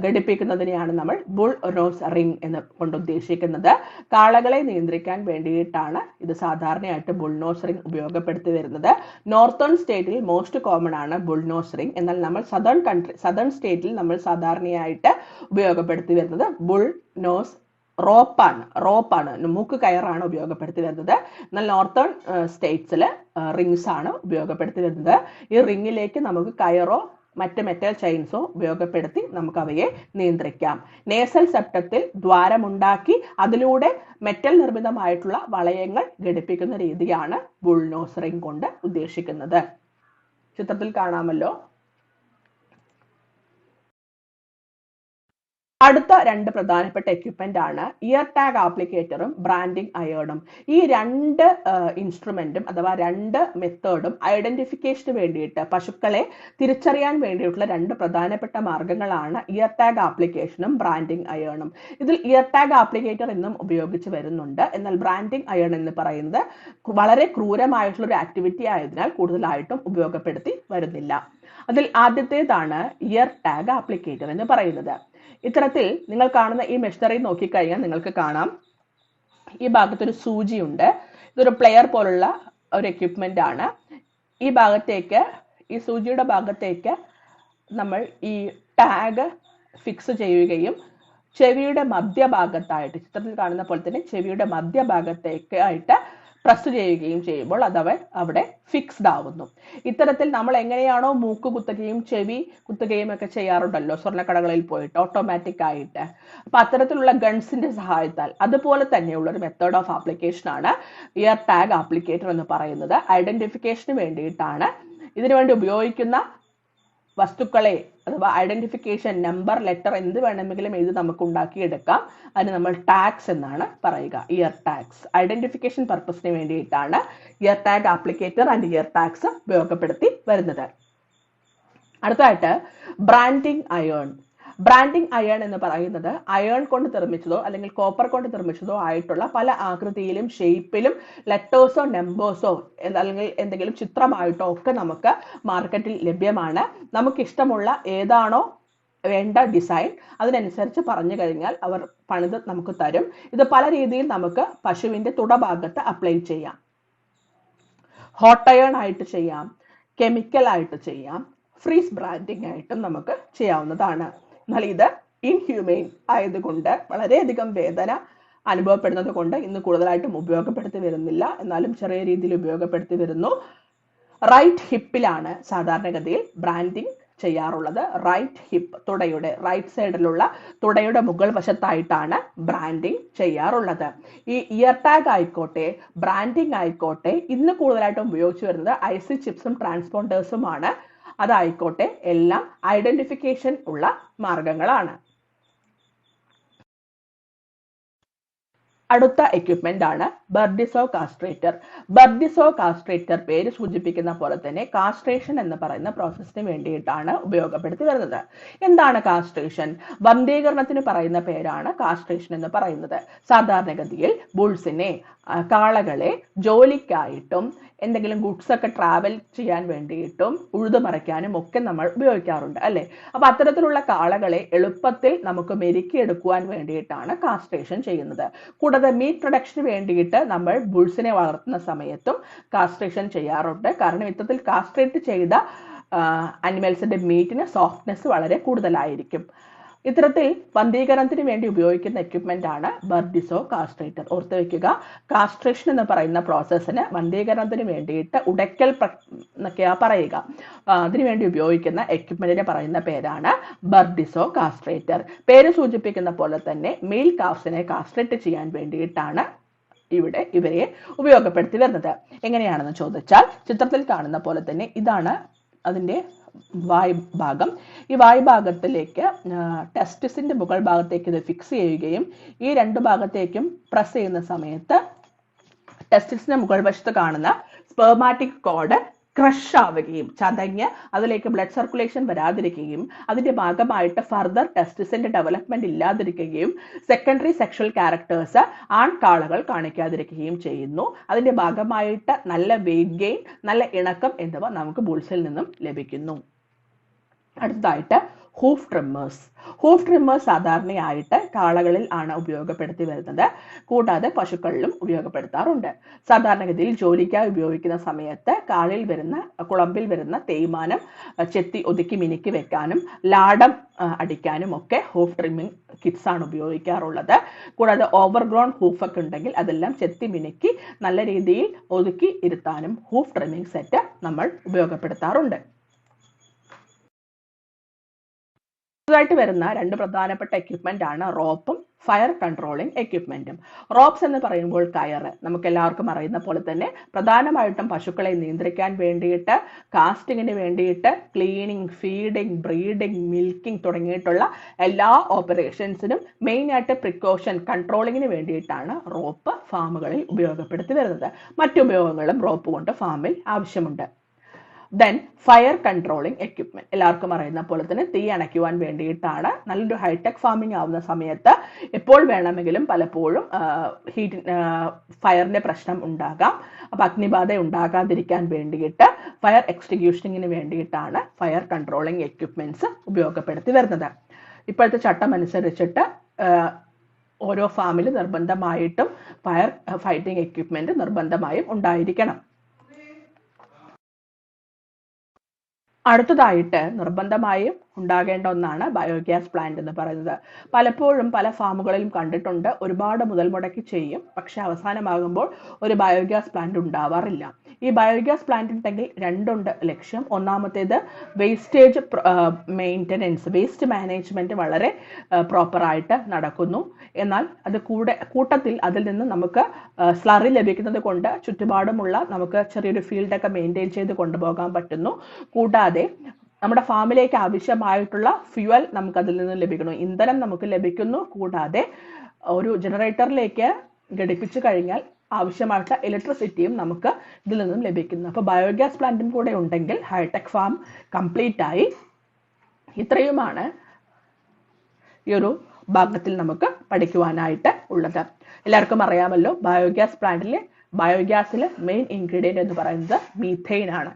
ഘടിപ്പിക്കുന്നതിനെയാണ് നമ്മൾ ബുൾ നോസ് റിംഗ് എന്ന് കൊണ്ട് ഉദ്ദേശിക്കുന്നത്. കാളകളെ നിയന്ത്രിക്കാൻ വേണ്ടിയിട്ടാണ് ഇത് സാധാരണയായിട്ട് ബുൾ നോസ് റിംഗ് ഉപയോഗപ്പെടുത്തി വരുന്നത്. നോർത്തേൺ സ്റ്റേറ്റിൽ മോസ്റ്റ് കോമൺ ആണ് ബുൾ നോസ് റിംഗ്. എന്നാൽ നമ്മൾ സദേൺ സ്റ്റേറ്റിൽ നമ്മൾ സാധാരണയായിട്ട് ഉപയോഗപ്പെടുത്തി വരുന്നത് ബുൾ നോസ് റോപ്പാണ്, മൂക്ക് കയറാണ് ഉപയോഗപ്പെടുത്തി വരുന്നത്. എന്നാൽ നോർത്തേൺ സ്റ്റേറ്റ്സിൽ റിങ്സ് ആണ് ഉപയോഗപ്പെടുത്തി വരുന്നത്. ഈ റിങ്ങിലേക്ക് നമുക്ക് കയറോ മറ്റ് മെറ്റൽ ചെയിൻസോ ഉപയോഗപ്പെടുത്തി നമുക്ക് അവയെ നിയന്ത്രിക്കാം. നേസൽ സെപ്റ്റത്തിൽ ദ്വാരമുണ്ടാക്കി അതിലൂടെ മെറ്റൽ നിർമ്മിതമായിട്ടുള്ള വളയങ്ങൾ ഘടിപ്പിക്കുന്ന രീതിയാണ് ബുൾ നോസ് റിംഗ് കൊണ്ട് ഉദ്ദേശിക്കുന്നത്. ചിത്രത്തിൽ കാണാമല്ലോ. അടുത്ത 2 പ്രധാനപ്പെട്ട എക്യുപ്മെന്റ് ആണ് ഇയർ ടാഗ് ആപ്ലിക്കേറ്ററും ബ്രാൻഡിംഗ് അയേണും. ഈ 2 ഇൻസ്ട്രുമെന്റും അഥവാ 2 മെത്തേഡും ഐഡന്റിഫിക്കേഷന് വേണ്ടിയിട്ട് പശുക്കളെ തിരിച്ചറിയാൻ വേണ്ടിയിട്ടുള്ള 2 പ്രധാനപ്പെട്ട മാർഗങ്ങളാണ് ഇയർ ടാഗ് ആപ്ലിക്കേഷനും ബ്രാൻഡിംഗ് അയേണും. ഇതിൽ ഇയർ ടാഗ് ആപ്ലിക്കേറ്റർ എന്നും ഉപയോഗിച്ച് വരുന്നുണ്ട്. എന്നാൽ ബ്രാൻഡിംഗ് അയേൺ എന്ന് പറയുന്നത് വളരെ ക്രൂരമായിട്ടുള്ള ഒരു ആക്ടിവിറ്റി ആയതിനാൽ കൂടുതലായിട്ടും ഉപയോഗപ്പെടുത്തി വരുന്നില്ല. അതിൽ ആദ്യത്തേതാണ് ഇയർ ടാഗ് ആപ്ലിക്കേറ്റർ എന്ന് പറയുന്നത്. ഇത്തരത്തിൽ നിങ്ങൾ കാണുന്ന ഈ മെഷീനറി നോക്കിക്കഴിഞ്ഞാൽ നിങ്ങൾക്ക് കാണാം ഈ ഭാഗത്തൊരു സൂചിയുണ്ട്. ഇതൊരു പ്ലെയർ പോലുള്ള ഒരു എക്യുപ്മെന്റ് ആണ്. ഈ സൂചിയുടെ ഭാഗത്തേക്ക് നമ്മൾ ഈ ടാഗ് ഫിക്സ് ചെയ്യുകയും ചെവിയുടെ മധ്യഭാഗത്തായിട്ട് ചിത്രത്തിൽ കാണുന്ന പോലെ തന്നെ ചെവിയുടെ മധ്യഭാഗത്തേക്കായിട്ട് പ്രസ് ചെയ്യുകയും ചെയ്യുമ്പോൾ അത് അവിടെ ഫിക്സ്ഡ് ആവുന്നു. ഇത്തരത്തിൽ നമ്മൾ എങ്ങനെയാണോ മൂക്ക് കുത്തുകയും ചെവി കുത്തുകയും ഒക്കെ ചെയ്യാറുണ്ടല്ലോ സ്വർണ്ണക്കടകളിൽ പോയിട്ട് ഓട്ടോമാറ്റിക് ആയിട്ട്, അപ്പൊ അത്തരത്തിലുള്ള ഗൺസിന്റെ സഹായത്താൽ അതുപോലെ തന്നെയുള്ള ഒരു മെത്തേഡ് ഓഫ് ആപ്ലിക്കേഷൻ ആണ് ഇയർ ടാഗ് ആപ്ലിക്കേറ്റർ എന്ന് പറയുന്നത്. ഐഡന്റിഫിക്കേഷന് വേണ്ടിയിട്ടാണ്. ഇതിനുവേണ്ടി ഉപയോഗിക്കുന്ന വസ്തുക്കളെ അഥവാ ഐഡന്റിഫിക്കേഷൻ നമ്പർ, ലെറ്റർ എന്ത് വേണമെങ്കിലും ഇത് നമുക്ക് ഉണ്ടാക്കിയെടുക്കാം. അതിന് നമ്മൾ ടാഗ്സ് എന്നാണ് പറയുക. ഇയർ ടാഗ്സ് ഐഡന്റിഫിക്കേഷൻ പർപ്പസിന് വേണ്ടിയിട്ടാണ് year tag applicator and year tags ഉപയോഗപ്പെടുത്തി വരുന്നത്. അടുത്തായിട്ട് ബ്രാൻഡിംഗ് അയേൺ. ബ്രാൻഡിംഗ് അയേൺ എന്ന് പറയുന്നത് അയേൺ കൊണ്ട് നിർമ്മിച്ചതോ അല്ലെങ്കിൽ കോപ്പർ കൊണ്ട് നിർമ്മിച്ചതോ ആയിട്ടുള്ള പല ആകൃതിയിലും ഷേപ്പിലും ലെറ്റേഴ്സോ നമ്പേഴ്സോ അല്ലെങ്കിൽ എന്തെങ്കിലും ചിത്രമായിട്ടോ ഒക്കെ നമുക്ക് മാർക്കറ്റിൽ ലഭ്യമാണ്. നമുക്ക് ഇഷ്ടമുള്ള ഏതാണോ വേണ്ട ഡിസൈൻ അതിനനുസരിച്ച് പറഞ്ഞു കഴിഞ്ഞാൽ അവർ പണിത് നമുക്ക് തരും. ഇത് പല രീതിയിൽ നമുക്ക് പശുവിന്റെ തുടഭാഗത്ത് അപ്ലൈ ചെയ്യാം. ഹോട്ട് അയേൺ ആയിട്ട് ചെയ്യാം, കെമിക്കൽ ആയിട്ട് ചെയ്യാം, ഫ്രീസ് ബ്രാൻഡിംഗ് ആയിട്ടും നമുക്ക് ചെയ്യാവുന്നതാണ്. എന്നാൽ ഇത് ഇൻഹ്യൂമെയിൻ ആയതുകൊണ്ട് വളരെയധികം വേദന അനുഭവപ്പെടുന്നത് കൊണ്ട് ഇന്ന് കൂടുതലായിട്ടും ഉപയോഗപ്പെടുത്തി വരുന്നില്ല. എന്നാലും ചെറിയ രീതിയിൽ ഉപയോഗപ്പെടുത്തി വരുന്നു. റൈറ്റ് ഹിപ്പിലാണ് സാധാരണഗതിയിൽ ബ്രാൻഡിംഗ് ചെയ്യാറുള്ളത്. റൈറ്റ് ഹിപ്പ്, തുടയുടെ റൈറ്റ് സൈഡിലുള്ള തുടയുടെ മുകൾ വശത്തായിട്ടാണ് ബ്രാൻഡിംഗ് ചെയ്യാറുള്ളത്. ഈ ഇയർ ടാഗ് ആയിക്കോട്ടെ ബ്രാൻഡിംഗ് ആയിക്കോട്ടെ ഇന്ന് കൂടുതലായിട്ടും ഉപയോഗിച്ചു വരുന്നത് IC ചിപ്സും ട്രാൻസ്പോണ്ടേഴ്സുമാണ്. അതായിക്കോട്ടെ എല്ലാം ഐഡന്റിഫിക്കേഷൻ ഉള്ള മാർഗങ്ങളാണ്. അടുത്ത എക്യുപ്മെന്റ് ആണ് ബർഡിസോ കാസ്ട്രേറ്റർ. ബർഡിസോ കാസ്ട്രേറ്റർ പേര് സൂചിപ്പിക്കുന്ന പോലെ തന്നെ കാസ്ട്രേഷൻ എന്ന് പറയുന്ന പ്രോസസ്സിന് വേണ്ടിയിട്ടാണ് ഉപയോഗപ്പെടുത്തി വരുന്നത്. എന്താണ് കാസ്ട്രേഷൻ? വന്ധീകരണത്തിന് പറയുന്ന പേരാണ് കാസ്ട്രേഷൻ എന്ന് പറയുന്നത്. സാധാരണഗതിയിൽ ബുൾസിനെ, കാളകളെ ജോലിക്കായിട്ടും എന്തെങ്കിലും ഗുഡ്സ് ഒക്കെ ട്രാവൽ ചെയ്യാൻ വേണ്ടിയിട്ടും ഉഴുതുമറിക്കാനും ഒക്കെ നമ്മൾ ഉപയോഗിക്കാറുണ്ട് അല്ലെ. അപ്പൊ അത്തരത്തിലുള്ള കാളകളെ എളുപ്പത്തിൽ നമുക്ക് മെരുക്കിയെടുക്കുവാൻ വേണ്ടിയിട്ടാണ് കാസ്ട്രേഷൻ ചെയ്യുന്നത്. കൂടാതെ മീറ്റ് പ്രൊഡക്ഷന് വേണ്ടിയിട്ട് നമ്മൾ ബുൾസിനെ വളർത്തുന്ന സമയത്തും കാസ്ട്രേഷൻ ചെയ്യാറുണ്ട്. കാരണം ഇത്തരത്തിൽ കാസ്ട്രേറ്റ് ചെയ്ത അനിമൽസിന്റെ മീറ്റിന് സോഫ്റ്റ്നെസ് വളരെ കൂടുതലായിരിക്കും. ഇത്തരത്തിൽ വന്ധീകരണത്തിന് വേണ്ടി ഉപയോഗിക്കുന്ന എക്യുപ്മെന്റ് ആണ് ബർഡിസോ കാസ്ട്രേറ്റർ. ഓർത്ത് വെക്കുക, കാസ്ട്രേഷൻ എന്ന് പറയുന്ന പ്രോസസ്സിന് വന്ധീകരണത്തിന് വേണ്ടിയിട്ട് ഉടയ്ക്കൽ എന്നൊക്കെയാ പറയുക. അതിനുവേണ്ടി ഉപയോഗിക്കുന്ന എക്യുപ്മെന്റിനെ പറയുന്ന പേരാണ് ബർഡിസോ കാസ്ട്രേറ്റർ. പേര് സൂചിപ്പിക്കുന്ന പോലെ തന്നെ മെയിൽ കാഫ്സിനെ കാസ്ട്രേറ്റ് ചെയ്യാൻ വേണ്ടിയിട്ടാണ് ഇവരെ ഉപയോഗപ്പെടുത്തി വരുന്നത്. എങ്ങനെയാണെന്ന് ചോദിച്ചാൽ ചിത്രത്തിൽ കാണുന്ന പോലെ തന്നെ ഇതാണ് അതിന്റെ വായ് ഭാഗം. ഈ വായ് ഭാഗത്തിലേക്ക് ടെസ്റ്റിസിന്റെ മുകൾ ഭാഗത്തേക്ക് ഇത് ഫിക്സ് ചെയ്യുകയും ഈ രണ്ട് ഭാഗത്തേക്കും പ്രസ് ചെയ്യുന്ന സമയത്ത് ടെസ്റ്റിസിന്റെ മുകൾ വശത്ത് കാണുന്ന സ്പെർമാറ്റിക് കോഡ് ക്രഷ് ആവുകയും ചതഞ്ഞ് അതിലേക്ക് ബ്ലഡ് സർക്കുലേഷൻ വരാതിരിക്കുകയും അതിന്റെ ഭാഗമായിട്ട് ഫർദർ ടെസ്റ്റിസിന്റെ ഡെവലപ്മെന്റ് ഇല്ലാതിരിക്കുകയും സെക്കൻഡറി സെക്ഷൽ ക്യാരക്ടേഴ്സ് ആൺകാളകൾ കാണിക്കാതിരിക്കുകയും ചെയ്യുന്നു. അതിന്റെ ഭാഗമായിട്ട് നല്ല വെയിറ്റ് ഗെയിൻ, നല്ല ഇണക്കം എന്നിവ നമുക്ക് ബുൾസിൽ നിന്നും ലഭിക്കുന്നു. അടുത്തതായിട്ട് ഹൂഫ് ട്രിമ്മേഴ്സ്. ഹൂഫ് ട്രിമ്മേഴ്സ് സാധാരണയായിട്ട് കാളകളിൽ ആണ് ഉപയോഗപ്പെടുത്തി വരുന്നത്. കൂടാതെ പശുക്കളിലും ഉപയോഗപ്പെടുത്താറുണ്ട്. സാധാരണഗതിയിൽ ജോലിക്കായി ഉപയോഗിക്കുന്ന സമയത്ത് കുളമ്പിൽ വരുന്ന തേയ്മാനം ചെത്തി ഒതുക്കി മിനുക്കി വെക്കാനും ലാടം അടിക്കാനും ഒക്കെ ഹൂഫ് ട്രിമ്മിങ് കിറ്റ്സ് ആണ് ഉപയോഗിക്കാറുള്ളത്. കൂടാതെ ഓവർഗ്രോൺ ഹൂഫ് ഒക്കെ ഉണ്ടെങ്കിൽ അതെല്ലാം ചെത്തി മിനുക്കി നല്ല രീതിയിൽ ഒതുക്കി ഇരുത്താനും ഹൂഫ് ട്രിമ്മിങ് സെറ്റ് നമ്മൾ ഉപയോഗപ്പെടുത്താറുണ്ട്. ായിട്ട് വരുന്ന രണ്ട് പ്രധാനപ്പെട്ട എക്യുപ്മെന്റ് ആണ് റോപ്പും ഫയർ കൺട്രോളിംഗ് എക്യുപ്മെന്റും. റോപ്സ് എന്ന് പറയുമ്പോൾ കയറ്, നമുക്ക് എല്ലാവർക്കും അറിയുന്ന പോലെ തന്നെ പ്രധാനമായിട്ടും പശുക്കളെ നിയന്ത്രിക്കാൻ വേണ്ടിയിട്ട്, കാസ്റ്റിങ്ങിന് വേണ്ടിയിട്ട്, ക്ലീനിങ്, ഫീഡിങ്, ബ്രീഡിങ്, മിൽക്കിംഗ് തുടങ്ങിയിട്ടുള്ള എല്ലാ ഓപ്പറേഷൻസിനും മെയിനായിട്ട് പ്രിക്കോഷൻ കൺട്രോളിങ്ങിന് വേണ്ടിയിട്ടാണ് റോപ്പ് ഫാമുകളിൽ ഉപയോഗപ്പെടുത്തി വരുന്നത്. മറ്റു ഉപയോഗങ്ങളും റോപ്പ് കൊണ്ട് ഫാമിൽ ആവശ്യമുണ്ട്. ദെൻ ഫയർ കൺട്രോളിംഗ് എക്യുപ്മെന്റ്, എല്ലാവർക്കും അറിയുന്ന പോലെ തന്നെ തീ അണയ്ക്കുവാൻ വേണ്ടിയിട്ടാണ്. നല്ലൊരു ഹൈടെക് ഫാമിംഗ് ആവുന്ന സമയത്ത് എപ്പോൾ വേണമെങ്കിലും പലപ്പോഴും ഫയറിന്റെ പ്രശ്നം ഉണ്ടാകാം. അപ്പൊ അഗ്നിബാധ ഉണ്ടാകാതിരിക്കാൻ വേണ്ടിയിട്ട് ഫയർ എക്സ്റ്റിങ്ക്യൂഷനിങ്ങിന് വേണ്ടിയിട്ടാണ് ഫയർ കൺട്രോളിംഗ് എക്യുപ്മെന്റ്സ് ഉപയോഗപ്പെടുത്തി വരുന്നത്. ഇപ്പോഴത്തെ ചട്ടം അനുസരിച്ചിട്ട് ഓരോ ഫാമിൽ നിർബന്ധമായിട്ടും ഫയർ ഫൈറ്റിംഗ് എക്യുപ്മെന്റ് നിർബന്ധമായും ഉണ്ടായിരിക്കണം. അടുത്തതായിട്ട് നിർബന്ധമായും ഉണ്ടാകേണ്ട ഒന്നാണ് ബയോഗ്യാസ് പ്ലാന്റ് എന്ന് പറയുന്നത്. പലപ്പോഴും പല ഫാമുകളിലും കണ്ടിട്ടുണ്ട്, ഒരുപാട് മുതൽ മുടക്കി ചെയ്യും, പക്ഷെ അവസാനമാകുമ്പോൾ ഒരു ബയോഗ്യാസ് പ്ലാന്റ് ഉണ്ടാവാറില്ല. ഈ ബയോഗ്യാസ് പ്ലാന്റ് ഉണ്ടെങ്കിൽ രണ്ടുണ്ട് ലക്ഷ്യം. ഒന്നാമത്തേത് വേസ്റ്റേജ് മെയിൻ്റനൻസ്, വേസ്റ്റ് മാനേജ്മെന്റ് വളരെ പ്രോപ്പറായിട്ട് നടക്കുന്നു. എന്നാൽ അത് കൂട്ടത്തിൽ അതിൽ നിന്ന് നമുക്ക് സ്ലറി ലഭിക്കുന്നത് കൊണ്ട് ചുറ്റുപാടുമുള്ള നമുക്ക് ചെറിയൊരു ഫീൽഡൊക്കെ മെയിൻറ്റെയിൻ ചെയ്ത് കൊണ്ടുപോകാൻ പറ്റുന്നു. കൂടാതെ നമ്മുടെ ഫാമിലേക്ക് ആവശ്യമായിട്ടുള്ള ഫ്യുവൽ നമുക്ക് അതിൽ നിന്ന് ലഭിക്കുന്നു, ഇന്ധനം നമുക്ക് ലഭിക്കുന്നു. കൂടാതെ ഒരു ജനറേറ്ററിലേക്ക് ഘടിപ്പിച്ചു കഴിഞ്ഞാൽ ആവശ്യമായിട്ടുള്ള ഇലക്ട്രിസിറ്റിയും നമുക്ക് ഇതിൽ നിന്നും ലഭിക്കുന്നു. അപ്പോൾ ബയോഗ്യാസ് പ്ലാന്റും കൂടെ ഉണ്ടെങ്കിൽ ഹൈടെക് ഫാം കംപ്ലീറ്റ് ആയി. ഇത്രയുമാണ് ഈ ഒരു ഭാഗത്തിൽ നമുക്ക് പഠിക്കുവാനായിട്ട് ഉള്ളത്. എല്ലാവർക്കും അറിയാമല്ലോ, ബയോഗ്യാസിലെ മെയിൻ ഇൻഗ്രീഡിയന്റ് എന്ന് പറയുന്നത് മീഥെയിൻ ആണ്.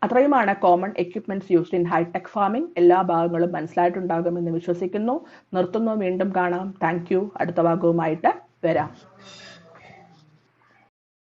അത്രയുമാണ് common equipments used in hi tech farming. എല്ലാ ഭാഗങ്ങളും മനസ്സിലായിട്ടുണ്ടാകുമെന്ന് വിശ്വസിക്കുന്നു. നിർത്തുന്നു, വീണ്ടും കാണാം. Thank you. അടുത്ത ഭാഗവുമായിട്ട് വരാം.